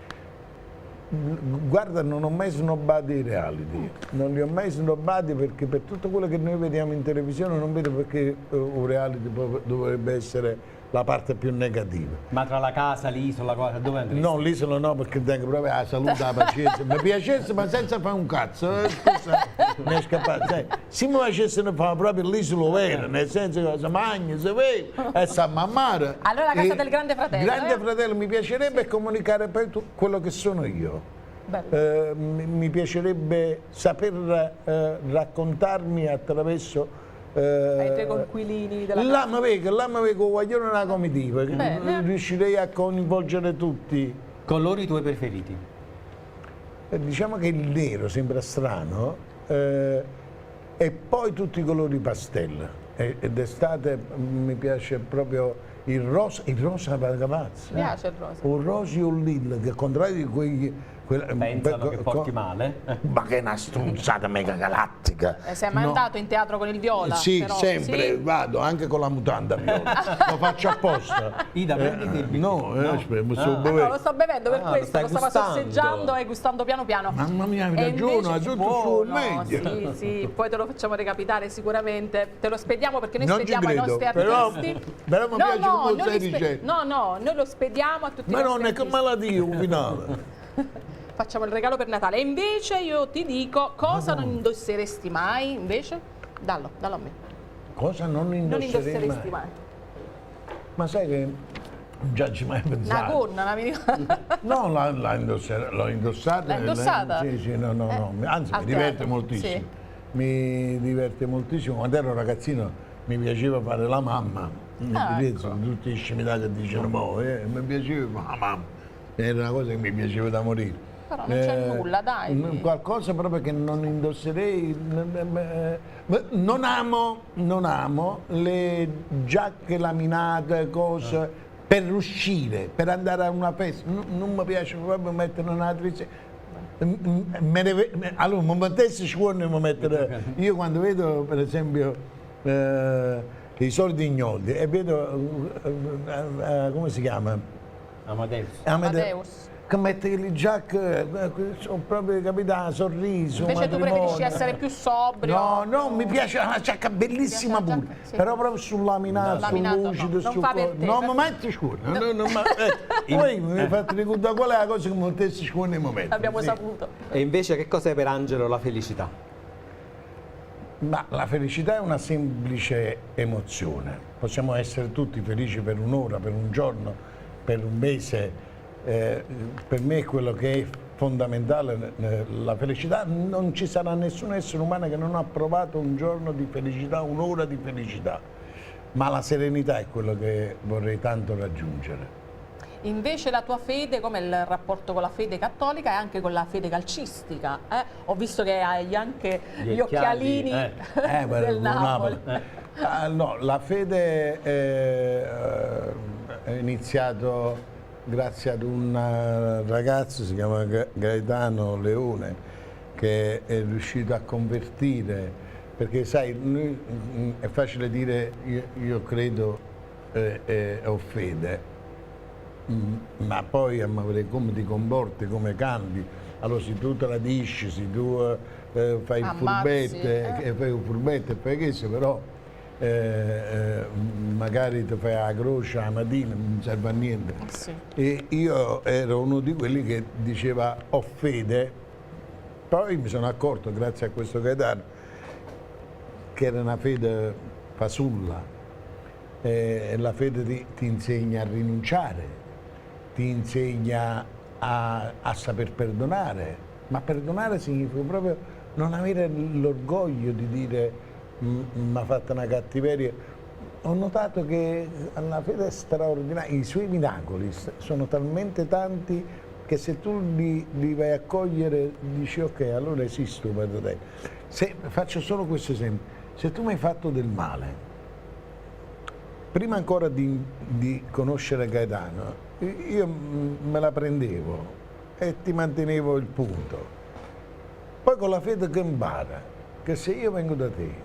Guarda, non ho mai snobbato i reality, non li ho mai snobbati perché per tutto quello che noi vediamo in televisione non vedo perché un reality dovrebbe essere la parte più negativa. Ma tra la casa, l'isola, dove andresti? No, l'isola no, perché tengo proprio la salute, la pazienza. Mi piacesse ma senza fare un cazzo, scusa, mi è scappato. Se mi facessero fare proprio l'isola vera, nel senso che si mangia, si vede e sa mammare. Allora la casa del Grande Fratello. Grande Fratello mi piacerebbe comunicare poi quello che sono io. Mi piacerebbe saper raccontarmi attraverso ai tuoi coinquilini della là mi vedo guaglione una comitiva, riuscirei a coinvolgere tutti. Colori tuoi preferiti? Diciamo che il nero sembra strano e poi tutti i colori pastella e d'estate mi piace proprio il rosa ragazzi. Mi piace il rosa. Un rosa e un lilla, che al contrario di quegli pensano che porti male. Ma che è una stronzata mega galattica. Sei mai andato in teatro con il viola? Sì, però, sempre, vado anche con la mutanda viola. Lo faccio apposta. Ida, prenditi il no, lo sto bevendo per questo, lo stava sosseggiando e gustando piano piano. Mamma mia, hai ragione, ha tutto suo meglio. Sì, poi te lo facciamo recapitare sicuramente, te lo spediamo perché noi spediamo ai nostri artisti. Però mi piace come stai dicendo. No, noi lo spediamo a tutti i nostri artisti. Ma non è che malattia un finale. Facciamo il regalo per Natale. E invece io ti dico, cosa non indosseresti mai invece? Dallo a me. Cosa non indosseresti mai? Ma sai che già ci mai pensato? Una gonna, una mini... No, l'ho indossata. L'hai indossata? Sì, no. Anzi, mi diverte moltissimo. Sì. Mi diverte moltissimo. Quando ero ragazzino mi piaceva fare la mamma. Tutti i scimità che dicono, mi piaceva fare la mamma. Era una cosa che mi piaceva da morire. Però non c'è nulla, dai. Qualcosa proprio che non indosserei. Non amo le giacche laminate, cose per uscire, per andare a una festa. Non mi piace proprio mettere una trizia. Allora, mi mettessi scuono mi mettere. Io quando vedo, per esempio, i soldi ignoti e vedo come si chiama? Amadeus. Che mette le giacche, sono proprio capitano, sorriso. Invece tu preferisci essere più sobrio? No, mi piace una giacca bellissima pure, sì. Però proprio sul laminato, sul lucido, non fa per te. non mi metti scuro. Poi mi hai fatto ricordare qual è la cosa che mi mettessi scuro nei momenti. Abbiamo saputo. E invece che cos'è per Angelo la felicità? Ma la felicità è una semplice emozione. Possiamo essere tutti felici per un'ora, per un giorno, per un mese. Per me è quello che è fondamentale, la felicità. Non ci sarà nessun essere umano che non ha provato un giorno di felicità, un'ora di felicità, ma la serenità è quello che vorrei tanto raggiungere. Invece la tua fede, come il rapporto con la fede cattolica e anche con la fede calcistica? Ho visto che hai anche gli occhialini del Napoli. No, la fede è iniziato grazie ad un ragazzo, si chiama Gaetano Leone, che è riuscito a convertire, perché sai, è facile dire io credo e ho fede, ma poi a vedere come ti comporti, come cambi. Allora se tu tradisci, se tu fai il furbetto e fai questo, però magari ti fai la croce la mattina, non serve a niente. Sì. E io ero uno di quelli che diceva ho fede, poi mi sono accorto grazie a questo Gaetano che era una fede fasulla. La fede ti insegna a rinunciare, ti insegna a saper perdonare, ma perdonare significa proprio non avere l'orgoglio di dire mi ha fatto una cattiveria. Ho notato che la fede è straordinaria, i suoi miracoli sono talmente tanti che se tu li vai a cogliere dici ok, allora esisto per te. Faccio solo questo esempio: se tu mi hai fatto del male, prima ancora di conoscere Gaetano, io me la prendevo e ti mantenevo il punto. Poi con la fede che impara, che se io vengo da te,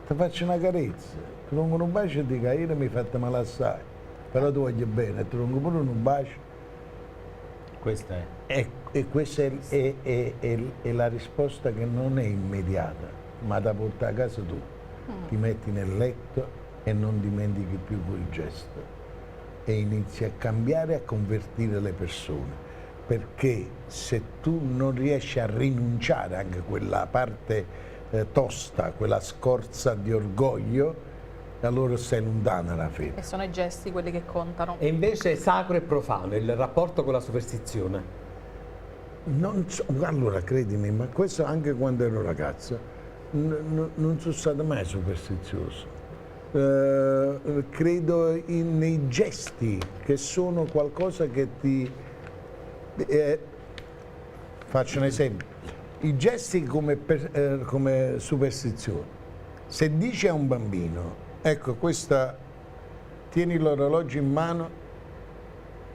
ti faccio una carezza, ti pongo un bacio e dico ieri mi hai fatto male assai, però ti voglio bene, ti pongo pure un bacio. Questa è. E questa è la risposta che non è immediata, ma da portare a casa tu. Ti metti nel letto e non dimentichi più quel gesto e inizi a cambiare, a convertire le persone, perché se tu non riesci a rinunciare anche a quella parte tosta, quella scorza di orgoglio, allora sei lontana dalla fede. E sono i gesti quelli che contano. E invece sacro e profano, il rapporto con la superstizione? Allora credimi, ma questo anche quando ero ragazzo, non sono stato mai superstizioso. Credo nei gesti, che sono qualcosa che ti... faccio un esempio. I gesti come superstizione. Se dici a un bambino, ecco questa, tieni l'orologio in mano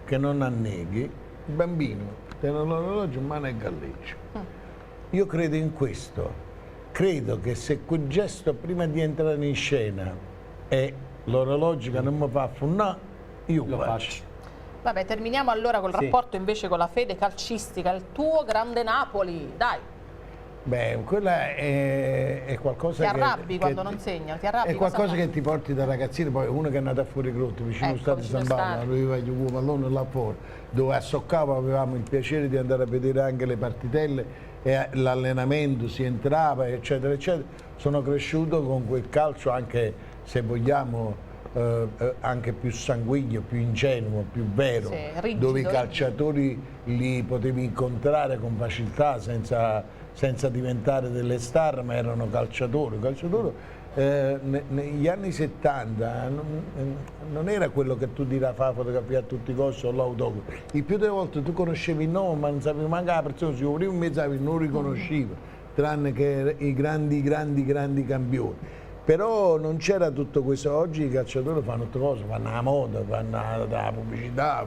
che non anneghi, il bambino tiene l'orologio in mano e galleggia. Io credo in questo, credo che se quel gesto prima di entrare in scena è l'orologio che non mi fa affonnare, io lo faccio. Vabbè, terminiamo allora col rapporto invece con la fede calcistica, il tuo grande Napoli, dai. Beh, quella è qualcosa ti arrabbi quando non segna, ti arrabbi. È qualcosa che ti porti da ragazzino, poi uno che è nato a fuori grotto, vicino allo stadio di San Paolo, aveva il pallone là fuori, dove a Soccavo avevamo il piacere di andare a vedere anche le partitelle e l'allenamento, si entrava, eccetera, eccetera. Sono cresciuto con quel calcio, anche se vogliamo, anche più sanguigno, più ingenuo, più vero, rigido, dove i calciatori li potevi incontrare con facilità senza diventare delle star, ma erano calciatori. negli anni 70 non era quello che tu dirai fa fotografia a tutti i costi o l'autografo. Il più delle volte tu conoscevi il nome, ma non sapevi manco la persona, si muoveva in mezzo non lo riconosceva, tranne che i grandi campioni. Però non c'era tutto questo. Oggi i calciatori fanno tutte cose, fanno la moda, fanno la pubblicità,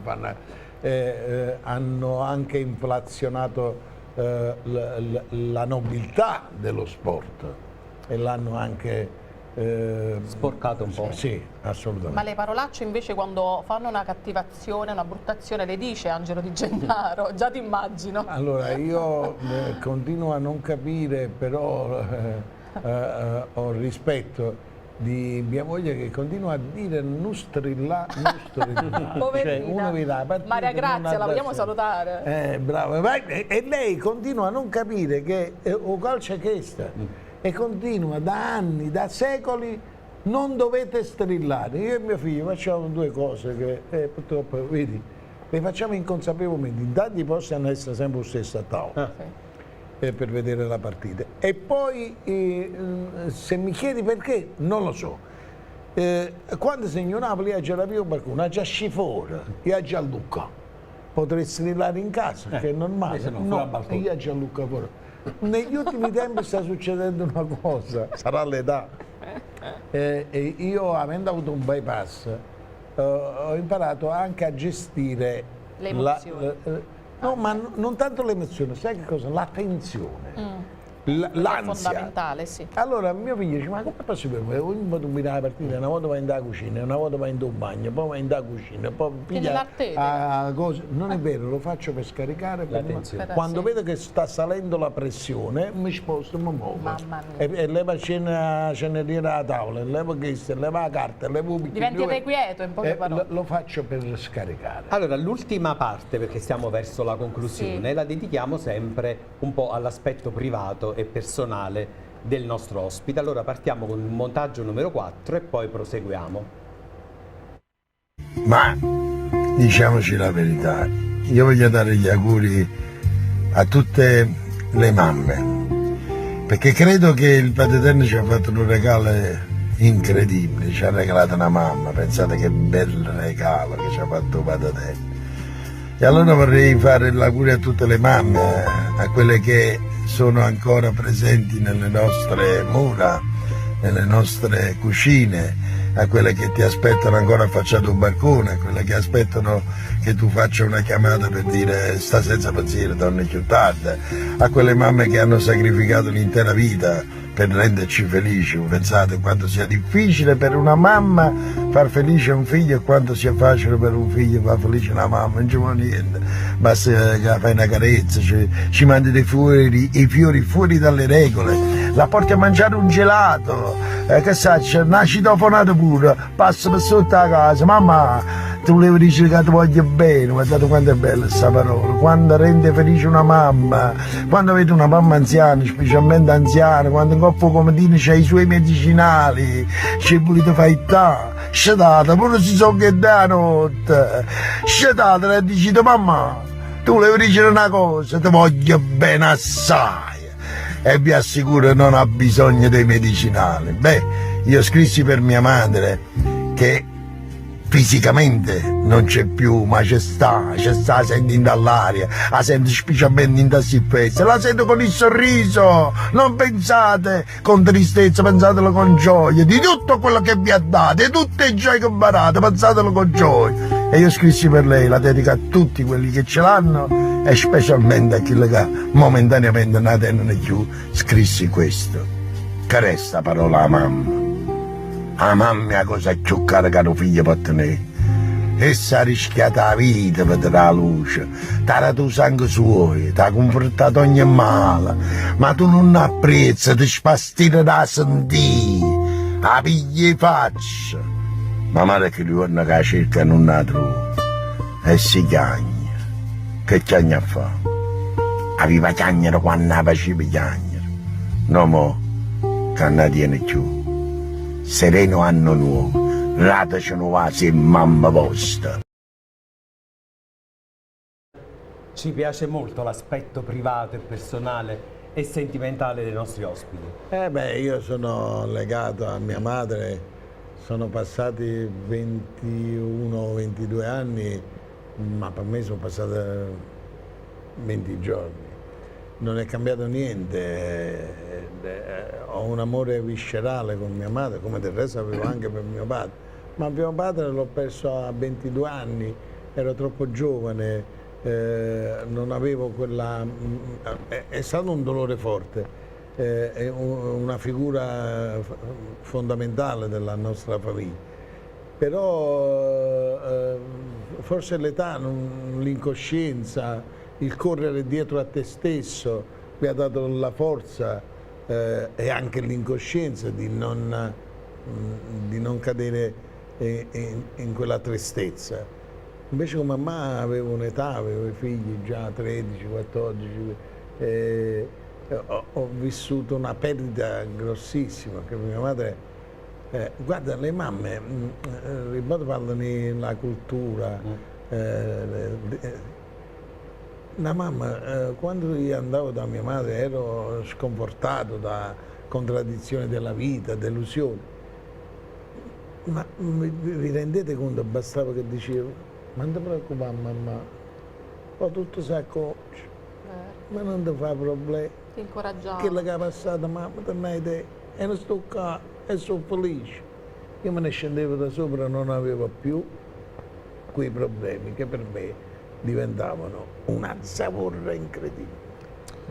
hanno anche inflazionato la nobiltà dello sport e l'hanno anche sporcato un po'. Sì, assolutamente. Ma le parolacce invece quando fanno una cattivazione, una bruttazione, le dice Angelo Di Gennaro? Già ti immagino. Allora io continuo a non capire, però ho rispetto di mia moglie che continua a dire nustrilla. Cioè, uno vede la partita, Maria Grazia, la vogliamo salutare. Bravo. E lei continua a non capire che o calcio è questa. E continua da anni, da secoli, non dovete strillare. Io e mio figlio facciamo due cose che purtroppo, vedi, le facciamo inconsapevolmente. Intanto possono essere sempre lo stesso a tavola per vedere la partita. E poi, se mi chiedi perché, non lo so. Quando segno Napoli, io già la più qualcuno, ha già Scifora, io già Luca. Potrei strillare in casa, che è normale. No, io già Luca fuori. Negli ultimi tempi sta succedendo una cosa, sarà l'età. Io, avendo avuto un bypass, ho imparato anche a gestire le emozioni. No, ma non tanto l'emozione, sai che cosa? La tensione. L'ansia. È fondamentale, sì. Allora mio figlio dice, ma come è possibile? Ogni volta mi dà la partita, una volta vai in da cucina, una volta vai in da bagno, poi vai in da cucina, poi piglia cose. Non è vero, lo faccio per scaricare quando vedo che sta salendo la pressione mi sposto e mi muovo. E leva ceneriera alla tavola, leva questo, leva la carta, leva un bicchiere. Diventi irrequieto in poche parole. Lo faccio per scaricare. Allora, l'ultima parte, perché stiamo verso la conclusione, la dedichiamo sempre un po' all'aspetto privato e personale del nostro ospite. Allora partiamo con il montaggio numero 4 e poi proseguiamo. Ma diciamoci la verità, io voglio dare gli auguri a tutte le mamme, perché credo che il Padre Eterno ci ha fatto un regalo incredibile, ci ha regalato una mamma, pensate che bel regalo che ci ha fatto il Padre Eterno. E allora vorrei fare l'augurio a tutte le mamme, a quelle che sono ancora presenti nelle nostre mura, nelle nostre cucine, a quelle che ti aspettano ancora affacciato un balcone, a quelle che aspettano che tu faccia una chiamata per dire sta senza pensiero, torna più tardi, a quelle mamme che hanno sacrificato l'intera vita per renderci felici. Pensate quanto sia difficile per una mamma far felice un figlio e quanto sia facile per un figlio far felice una mamma, non ci vuole niente, basta che fai una carezza, ci mandi i fiori fuori dalle regole, la porti a mangiare un gelato, che sa, c'è una citofonata pure, passa per sotto la casa, mamma tu volevi dire che ti voglio bene, guardate quanto è bella questa parola, quando rende felice una mamma, quando vede una mamma anziana, specialmente anziana, quando in coppa comodino c'ha i suoi medicinali, c'è voluto fare scetate, pure si sono che da notte, scetate e dici mamma, tu volevi dire una cosa, ti voglio bene assai, e vi assicuro non ha bisogno dei medicinali. Beh, io scrissi per mia madre che fisicamente non c'è più, ma c'è sta, senti dall'aria, la sento specialmente in tassifezza, la sento con il sorriso, non pensate con tristezza, pensatelo con gioia, di tutto quello che vi ha dato, di tutte le gioie che ho imparato, pensatelo con gioia. E io scrissi per lei, la dedico a tutti quelli che ce l'hanno e specialmente a quelli che momentaneamente non la tengono più, scrissi questo, che resta parola a mamma. La mamma è cosa più cara che un figlio può tenere. Essa ha rischiato la vita per dare la luce, ti ha dato il sangue suo, ti ha confortato ogni male, ma tu non apprezzi, ti spastire da sentire, la pigli in faccia. Ma male che ritorna che la cerca non la trova, e si chiagna. Che chiagna fa? Aveva chiagnere quando la faceva chiagnere, no mo, che non la tiene più. Sereno anno nuovo, rateci nuova mamma vostra. Ci piace molto l'aspetto privato e personale e sentimentale dei nostri ospiti. Io sono legato a mia madre, sono passati 21-22 anni, ma per me sono passati 20 giorni. Non è cambiato niente, ho un amore viscerale con mia madre, come del resto avevo anche per mio padre, ma mio padre l'ho perso a 22 anni, ero troppo giovane, non avevo quella... è stato un dolore forte, è una figura fondamentale della nostra famiglia, però forse l'età, l'incoscienza, il correre dietro a te stesso mi ha dato la forza e anche l'incoscienza di non cadere in quella tristezza. Invece con mamma avevo un'età, avevo i figli già 13, 14, ho vissuto una perdita grossissima, che mia madre, guarda, le mamme, ripeto, parlano della cultura, la mamma, quando io andavo da mia madre ero sconfortato da contraddizioni della vita, delusioni. Ma vi rendete conto, bastava che dicevo, ma non ti preoccupare mamma, poi tutto si accorge, ma non ti fa problemi. Ti incoraggiavo. Quello che è passato mamma, te ne hai idea, e non sto qua, e sono felice. Io me ne scendevo da sopra e non avevo più quei problemi che per me diventavano una zavorra incredibile.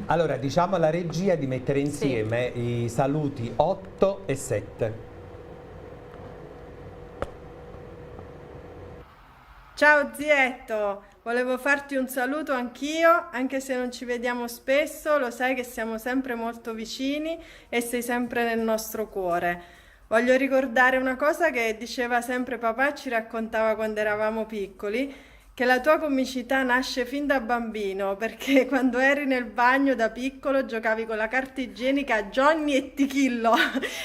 Allora, diciamo alla regia di mettere insieme i saluti 8 e 7. Ciao zietto, volevo farti un saluto anch'io, anche se non ci vediamo spesso, lo sai che siamo sempre molto vicini e sei sempre nel nostro cuore. Voglio ricordare una cosa che diceva sempre papà e ci raccontava quando eravamo piccoli, che la tua comicità nasce fin da bambino, perché quando eri nel bagno da piccolo giocavi con la carta igienica Johnny e Tichillo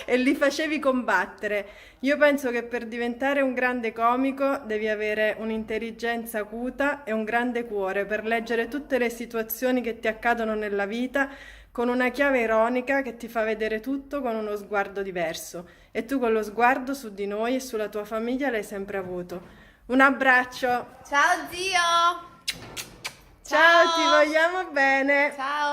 e li facevi combattere. Io penso che per diventare un grande comico devi avere un'intelligenza acuta e un grande cuore per leggere tutte le situazioni che ti accadono nella vita con una chiave ironica che ti fa vedere tutto con uno sguardo diverso. E tu quello sguardo su di noi e sulla tua famiglia l'hai sempre avuto. Un abbraccio. Ciao zio. Ciao, ti vogliamo bene. Ciao.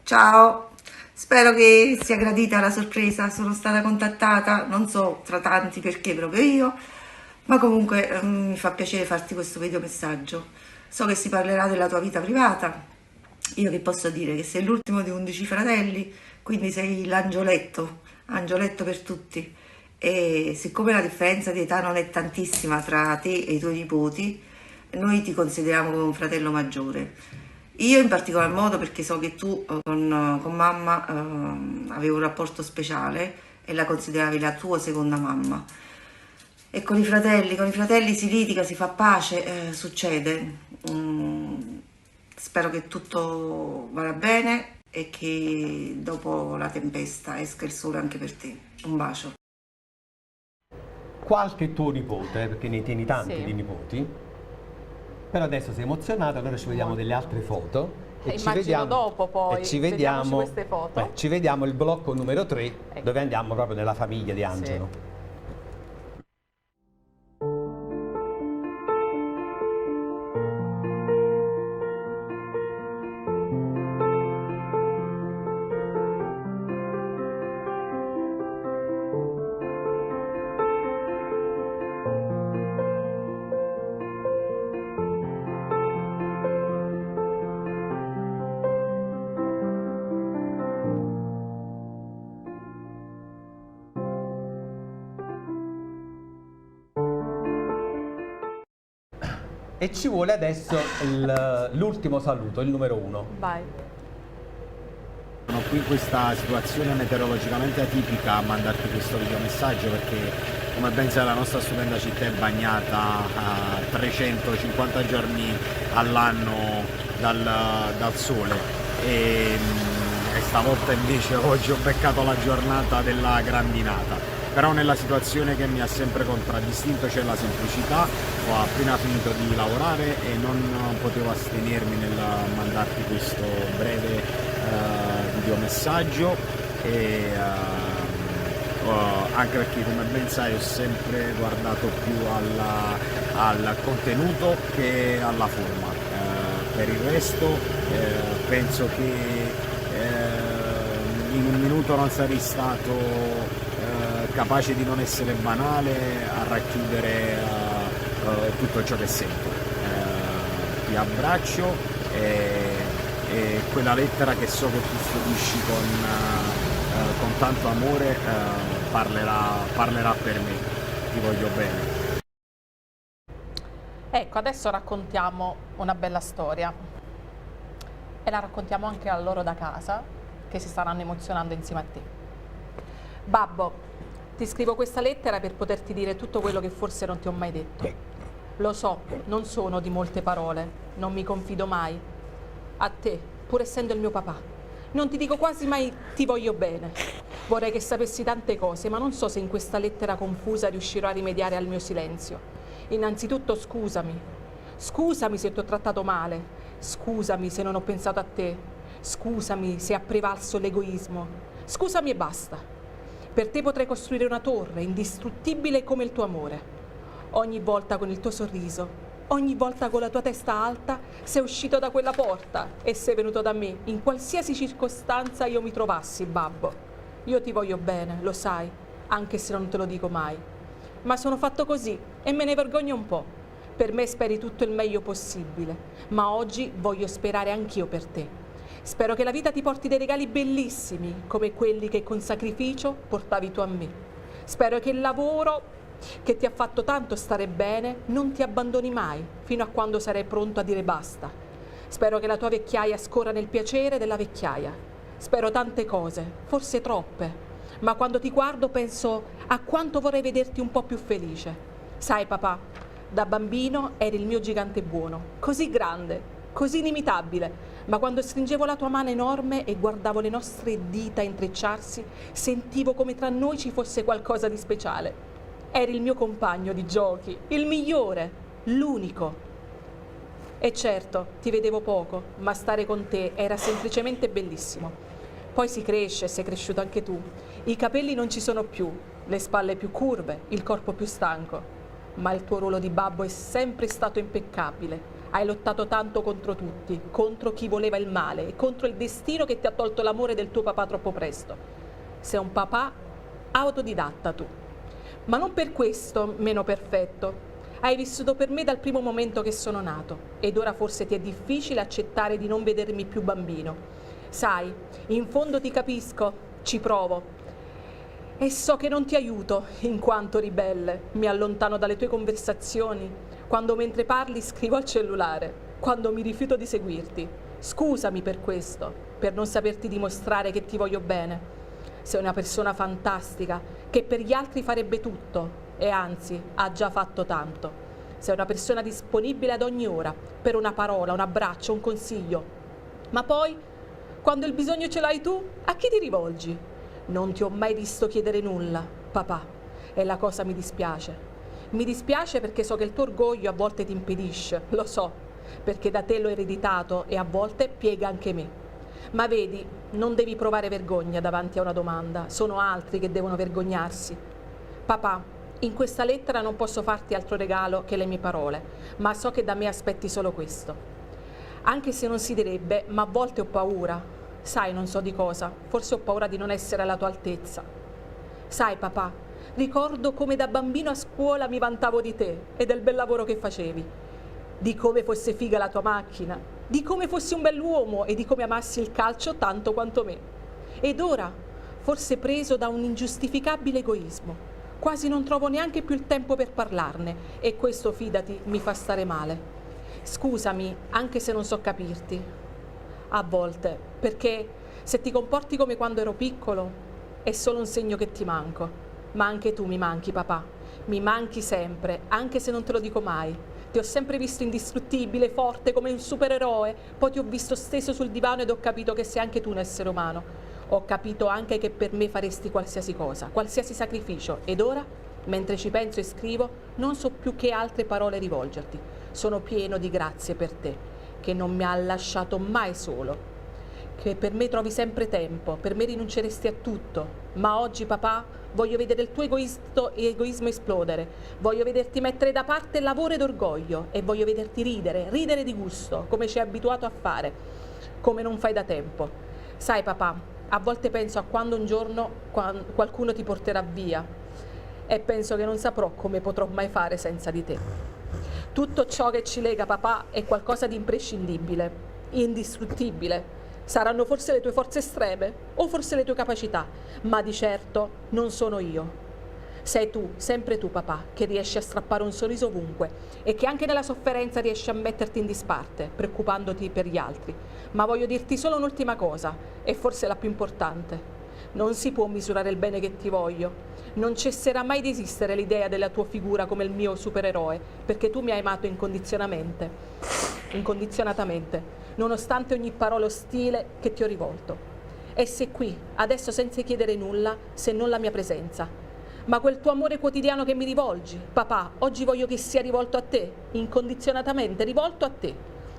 Ciao, spero che sia gradita la sorpresa. Sono stata contattata, non so tra tanti perché proprio io, ma comunque mi fa piacere farti questo videomessaggio. So che si parlerà della tua vita privata. Io che posso dire che sei l'ultimo di 11 fratelli, quindi sei l'angioletto per tutti, e siccome la differenza di età non è tantissima tra te e i tuoi nipoti, noi ti consideriamo come un fratello maggiore. Io in particolar modo perché so che tu con mamma avevi un rapporto speciale e la consideravi la tua seconda mamma. E con i fratelli si litiga, si fa pace, succede. Spero che tutto vada bene e che dopo la tempesta esca il sole anche per te. Un bacio. Qualche tuo nipote, perché ne tieni tanti di nipoti, però adesso sei emozionata, allora ci vediamo delle altre foto e ci vediamo dopo poi, e ci vediamo queste foto. Ci vediamo il blocco numero 3, dove andiamo proprio nella famiglia di Angelo. E ci vuole adesso l'ultimo saluto, il numero 1. Vai. Sono qui in questa situazione meteorologicamente atipica a mandarti questo videomessaggio perché, come ben sai, la nostra stupenda città è bagnata a 350 giorni all'anno dal sole e stavolta invece oggi ho beccato la giornata della grandinata. però nella situazione che mi ha sempre contraddistinto c'è la semplicità. Ho appena finito di lavorare e non potevo astenermi nel mandarti questo breve videomessaggio, e anche perché, come ben sai, ho sempre guardato più al contenuto che alla forma. Per il resto penso che in un minuto non sarei stato capace di non essere banale a racchiudere tutto ciò che sento. Ti abbraccio e quella lettera che so che tu spedisci con tanto amore parlerà per me. Ti voglio bene. Ecco, adesso raccontiamo una bella storia e la raccontiamo anche a loro da casa, che si staranno emozionando insieme a te. Babbo, ti scrivo questa lettera per poterti dire tutto quello che forse non ti ho mai detto. Lo so, non sono di molte parole, non mi confido mai. A te, pur essendo il mio papà, non ti dico quasi mai ti voglio bene. Vorrei che sapessi tante cose, ma non so se in questa lettera confusa riuscirò a rimediare al mio silenzio. Innanzitutto scusami. Scusami se ti ho trattato male. Scusami se non ho pensato a te. Scusami se ha prevalso l'egoismo. Scusami e basta. Per te potrei costruire una torre indistruttibile come il tuo amore. Ogni volta con il tuo sorriso, ogni volta con la tua testa alta, sei uscito da quella porta e sei venuto da me in qualsiasi circostanza io mi trovassi, babbo. Io ti voglio bene, lo sai, anche se non te lo dico mai. Ma sono fatto così e me ne vergogno un po'. Per me speri tutto il meglio possibile, ma oggi voglio sperare anch'io per te. Spero che la vita ti porti dei regali bellissimi, come quelli che con sacrificio portavi tu a me. Spero che il lavoro che ti ha fatto tanto stare bene non ti abbandoni mai, fino a quando sarai pronto a dire basta. Spero che la tua vecchiaia scorra nel piacere della vecchiaia. Spero tante cose, forse troppe. Ma quando ti guardo penso a quanto vorrei vederti un po' più felice. Sai papà, da bambino eri il mio gigante buono, così grande, così inimitabile, ma quando stringevo la tua mano enorme e guardavo le nostre dita intrecciarsi, sentivo come tra noi ci fosse qualcosa di speciale. Eri il mio compagno di giochi, il migliore, l'unico. E certo, ti vedevo poco, ma stare con te era semplicemente bellissimo. Poi si cresce, sei cresciuto anche tu. I capelli non ci sono più, le spalle più curve, il corpo più stanco. Ma il tuo ruolo di babbo è sempre stato impeccabile. Hai lottato tanto contro tutti, contro chi voleva il male e contro il destino che ti ha tolto l'amore del tuo papà troppo presto. Sei un papà autodidatta tu. Ma non per questo meno perfetto. Hai vissuto per me dal primo momento che sono nato ed ora forse ti è difficile accettare di non vedermi più bambino. Sai, in fondo ti capisco, ci provo. E so che non ti aiuto, in quanto ribelle. Mi allontano dalle tue conversazioni, quando mentre parli scrivo al cellulare, quando mi rifiuto di seguirti. Scusami per questo, per non saperti dimostrare che ti voglio bene. Sei una persona fantastica, che per gli altri farebbe tutto, e anzi, ha già fatto tanto. Sei una persona disponibile ad ogni ora, per una parola, un abbraccio, un consiglio. Ma poi, quando il bisogno ce l'hai tu, a chi ti rivolgi? Non ti ho mai visto chiedere nulla, papà, e la cosa mi dispiace. Mi dispiace perché so che il tuo orgoglio a volte ti impedisce, lo so, perché da te l'ho ereditato e a volte piega anche me. Ma vedi, non devi provare vergogna davanti a una domanda, sono altri che devono vergognarsi. Papà, in questa lettera non posso farti altro regalo che le mie parole, ma so che da me aspetti solo questo. Anche se non si direbbe, ma a volte ho paura. Sai, non so di cosa, forse ho paura di non essere alla tua altezza. Sai, papà, ricordo come da bambino a scuola mi vantavo di te e del bel lavoro che facevi, di come fosse figa la tua macchina, di come fossi un bell'uomo e di come amassi il calcio tanto quanto me. Ed ora, forse preso da un ingiustificabile egoismo, quasi non trovo neanche più il tempo per parlarne e questo, fidati, mi fa stare male. Scusami, anche se non so capirti. A volte, perché se ti comporti come quando ero piccolo, è solo un segno che ti manco. Ma anche tu mi manchi, papà. Mi manchi sempre, anche se non te lo dico mai. Ti ho sempre visto indistruttibile, forte, come un supereroe. Poi ti ho visto steso sul divano ed ho capito che sei anche tu un essere umano. Ho capito anche che per me faresti qualsiasi cosa, qualsiasi sacrificio, ed ora, mentre ci penso e scrivo, non so più che altre parole rivolgerti. Sono pieno di grazie per te, che non mi ha lasciato mai solo, che per me trovi sempre tempo, per me rinunceresti a tutto, ma oggi, papà, voglio vedere il tuo egoismo esplodere, voglio vederti mettere da parte lavoro ed orgoglio e voglio vederti ridere di gusto, come ci hai abituato a fare, come non fai da tempo. Sai, papà, a volte penso a quando un giorno qualcuno ti porterà via e penso che non saprò come potrò mai fare senza di te. Tutto ciò che ci lega, papà, è qualcosa di imprescindibile, indistruttibile. Saranno forse le tue forze estreme o forse le tue capacità, ma di certo non sono io. Sei tu, sempre tu, papà, che riesci a strappare un sorriso ovunque e che anche nella sofferenza riesci a metterti in disparte, preoccupandoti per gli altri. Ma voglio dirti solo un'ultima cosa, e forse la più importante. Non si può misurare il bene che ti voglio. Non cesserà mai di esistere l'idea della tua figura come il mio supereroe, perché tu mi hai amato incondizionatamente, nonostante ogni parola ostile che ti ho rivolto. E sei qui, adesso senza chiedere nulla, se non la mia presenza. Ma quel tuo amore quotidiano che mi rivolgi, papà, oggi voglio che sia rivolto a te, incondizionatamente rivolto a te.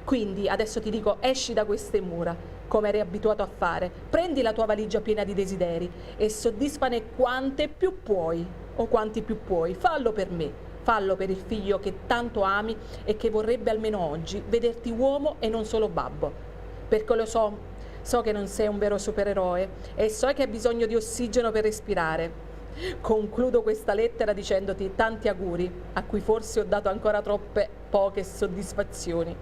Quindi adesso ti dico, esci da queste mura, come eri abituato a fare, prendi la tua valigia piena di desideri e soddisfane quante più puoi, o quanti più puoi. Fallo per me, fallo per il figlio che tanto ami e che vorrebbe almeno oggi vederti uomo e non solo babbo. Perché lo so che non sei un vero supereroe e so che hai bisogno di ossigeno per respirare. Concludo questa lettera dicendoti tanti auguri, a cui forse ho dato ancora troppe poche soddisfazioni.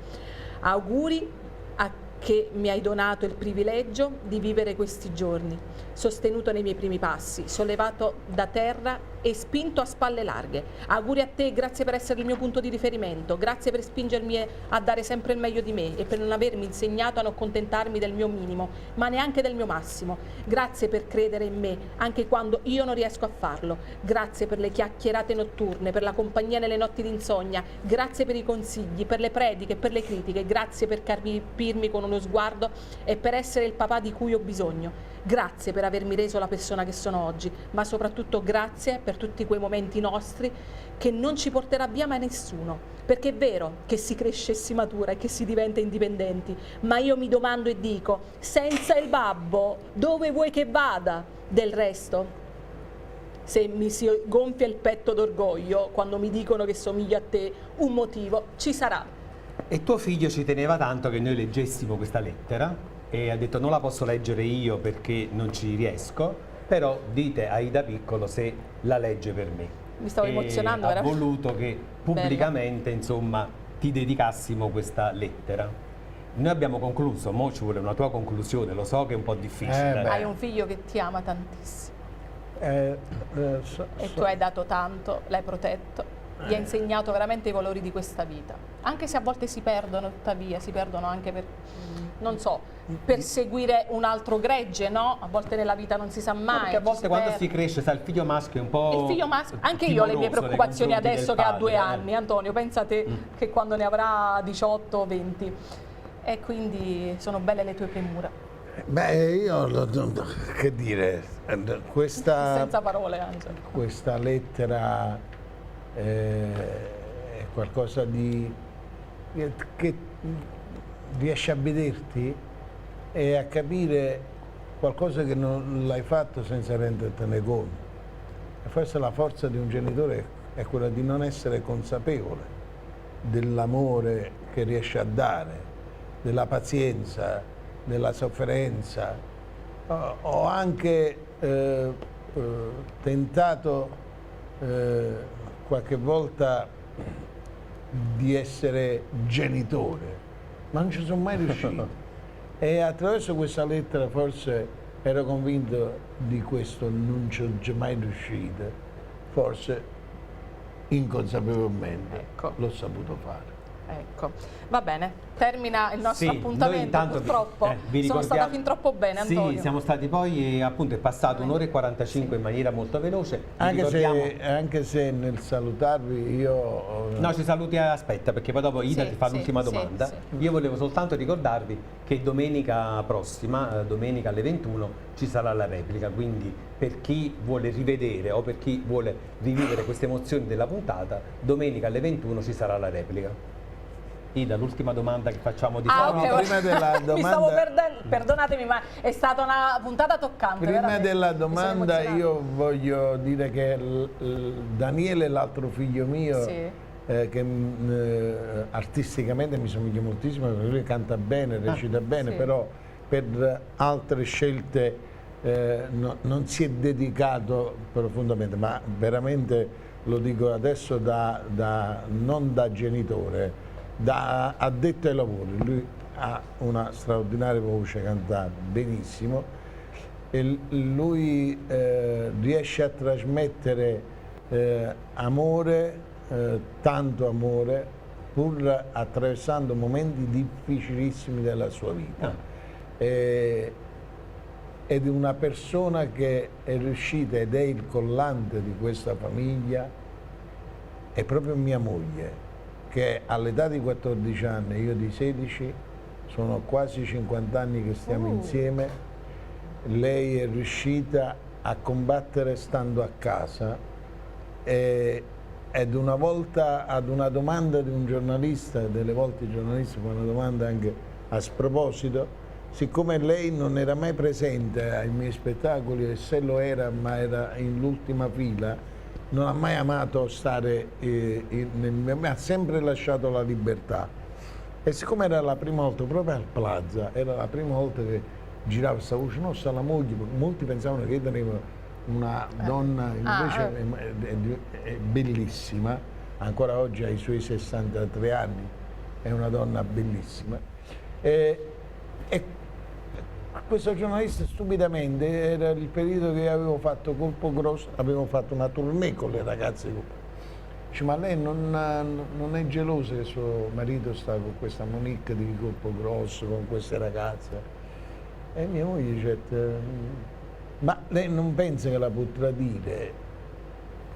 Auguri a che mi hai donato il privilegio di vivere questi giorni, sostenuto nei miei primi passi, sollevato da terra e spinto a spalle larghe. Auguri a te e grazie per essere il mio punto di riferimento, grazie per spingermi a dare sempre il meglio di me e per non avermi insegnato a non accontentarmi del mio minimo, ma neanche del mio massimo. Grazie per credere in me, anche quando io non riesco a farlo. Grazie per le chiacchierate notturne, per la compagnia nelle notti d'insonnia. Grazie per i consigli, per le prediche, per le critiche. Grazie per carpirmi con uno sguardo e per essere il papà di cui ho bisogno. Grazie per avermi reso la persona che sono oggi, ma soprattutto grazie per tutti quei momenti nostri che non ci porterà via mai nessuno. Perché è vero che si cresce e si matura e che si diventa indipendenti, ma io mi domando e dico, senza il babbo, dove vuoi che vada? Del resto, se mi si gonfia il petto d'orgoglio quando mi dicono che somiglio a te, un motivo ci sarà. E tuo figlio ci teneva tanto che noi leggessimo questa lettera e ha detto non la posso leggere io perché non ci riesco, però dite a Ida Piccolo se la legge per me. Mi stavo emozionando, ha voluto che pubblicamente insomma ti dedicassimo questa lettera. Noi abbiamo concluso, mo ci vuole una tua conclusione, lo so che è un po' difficile. Hai un figlio che ti ama tantissimo e tu hai dato tanto, l'hai protetto, gli hai insegnato veramente i valori di questa vita, anche se a volte si perdono, tuttavia si perdono anche per, non so, per seguire un altro gregge, no? A volte nella vita non si sa mai. Perché a volte quando si cresce, sa, il figlio maschio è un po'... Il figlio maschio, anche io ho le mie preoccupazioni adesso che ha 2 anni, Antonio, pensate che quando ne avrà 18 o 20, e quindi sono belle le tue premure. Beh, io che dire, questa... Senza parole, Angelo. Questa lettera è qualcosa di... che riesci a vederti e a capire qualcosa che non l'hai fatto senza rendertene conto. E forse la forza di un genitore è quella di non essere consapevole dell'amore che riesce a dare, della pazienza, della sofferenza. Ho anche tentato qualche volta di essere genitore, ma non ci sono mai riuscito. E attraverso questa lettera forse ero convinto di questo, non ci ho mai riuscito, forse inconsapevolmente l'ho saputo fare. Ecco, va bene, termina il nostro appuntamento, intanto purtroppo sono stata fin troppo bene, Antonio. Sì, siamo stati poi, appunto è passato un'ora e 45 in maniera molto veloce. Anche se nel salutarvi io... No, ci saluti, aspetta, perché poi dopo Ida ti fa l'ultima domanda. Io volevo soltanto ricordarvi che domenica prossima, domenica alle 21, ci sarà la replica, quindi per chi vuole rivedere o per chi vuole rivivere queste emozioni della puntata, domenica alle 21 ci sarà la replica. Ida, l'ultima domanda che facciamo di solito. Prima della domanda, mi stavo perdendo, perdonatemi, ma è stata una puntata toccante. Prima veramente. della domanda io voglio dire che Daniele, l'altro figlio mio, che artisticamente mi somiglia moltissimo, perché lui canta bene, recita bene, però per altre scelte non si è dedicato profondamente, ma veramente lo dico adesso non da genitore, da addetto ai lavori. Lui ha una straordinaria voce, canta benissimo e lui riesce a trasmettere amore, tanto amore, pur attraversando momenti difficilissimi della sua vita. Ed è una persona che è riuscita, ed è il collante di questa famiglia, è proprio mia moglie, che all'età di 14 anni, io di 16, sono quasi 50 anni che stiamo insieme, lei è riuscita a combattere stando a casa ed una volta ad una domanda di un giornalista, delle volte i giornalisti fanno una domanda anche a sproposito, siccome lei non era mai presente ai miei spettacoli e se lo era ma era nell'ultima fila, non ha mai amato stare, mi ha sempre lasciato la libertà. E siccome era la prima volta, proprio al Plaza, era la prima volta che girava questa voce, no, sta la moglie, molti pensavano che io tenevo una donna, invece è bellissima, ancora oggi ha i suoi 63 anni, è una donna bellissima. E questo giornalista stupidamente, era il periodo che avevo fatto Colpo Grosso, avevo fatto una tournée con le ragazze di Colpo. Dice, ma lei non è gelosa che suo marito sta con questa Monique di Colpo Grosso, con queste ragazze? E mia moglie dice, ma lei non pensa che la può tradire?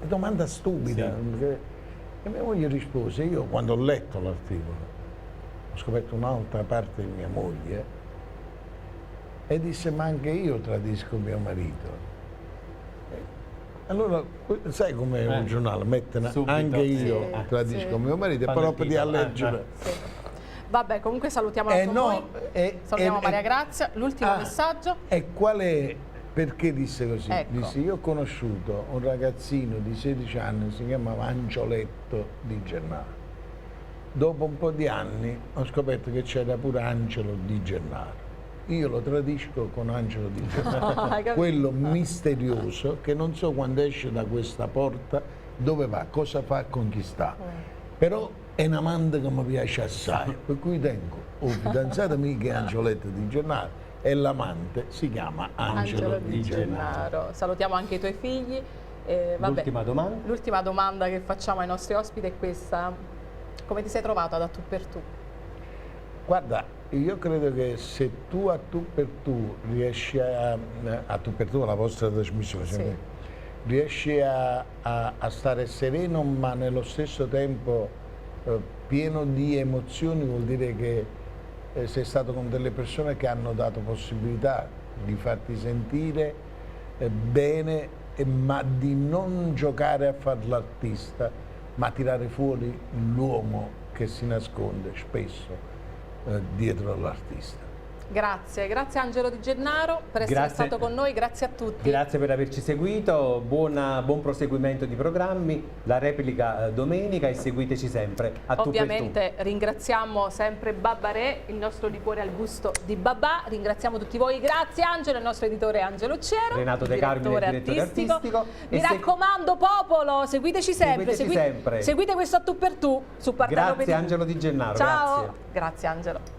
È domanda stupida. E mia moglie rispose, io quando ho letto l'articolo ho scoperto un'altra parte di mia moglie e disse, ma anche io tradisco mio marito. Allora, sai com'è un giornale? Mettono anche io tradisco mio marito e proprio a leggere. Vabbè, comunque salutiamo la sua salutiamo Maria Grazia. L'ultimo messaggio. E qual è? Perché disse così? Ecco. Disse, io ho conosciuto un ragazzino di 16 anni, si chiamava Angioletto Di Gennaro. Dopo un po' di anni ho scoperto che c'era pure Angelo Di Gennaro. Io lo tradisco con Angelo Di Gennaro, quello misterioso che non so quando esce da questa porta dove va, cosa fa, con chi sta. Però è un amante che mi piace assai, per cui tengo un fidanzato mio che è Angioletto Di Gennaro e l'amante si chiama Angelo Di Gennaro. Salutiamo anche i tuoi figli. L'ultima domanda? L'ultima domanda che facciamo ai nostri ospiti è questa: come ti sei trovato ad A Tu per Tu? Guarda, io credo che se tu a tu per tu riesci a tu per tu, la vostra trasmissione, riesci a stare sereno ma nello stesso tempo pieno di emozioni, vuol dire che sei stato con delle persone che hanno dato possibilità di farti sentire bene, ma di non giocare a fare l'artista, ma tirare fuori l'uomo che si nasconde spesso dietro all'artista. Grazie Angelo Di Gennaro per essere stato con noi, grazie a tutti. Grazie per averci seguito, buon proseguimento di programmi, la replica domenica e seguiteci sempre a Ovviamente ringraziamo sempre Babba Re, il nostro liquore al gusto di Babà, ringraziamo tutti voi, grazie Angelo, il nostro editore Angelo Ciero, Renato De Carmine, il direttore artistico. Mi raccomando popolo, seguiteci sempre, seguite questo A Tu per Tu su Parterre. Grazie Angelo Di Gennaro. Ciao, grazie Angelo.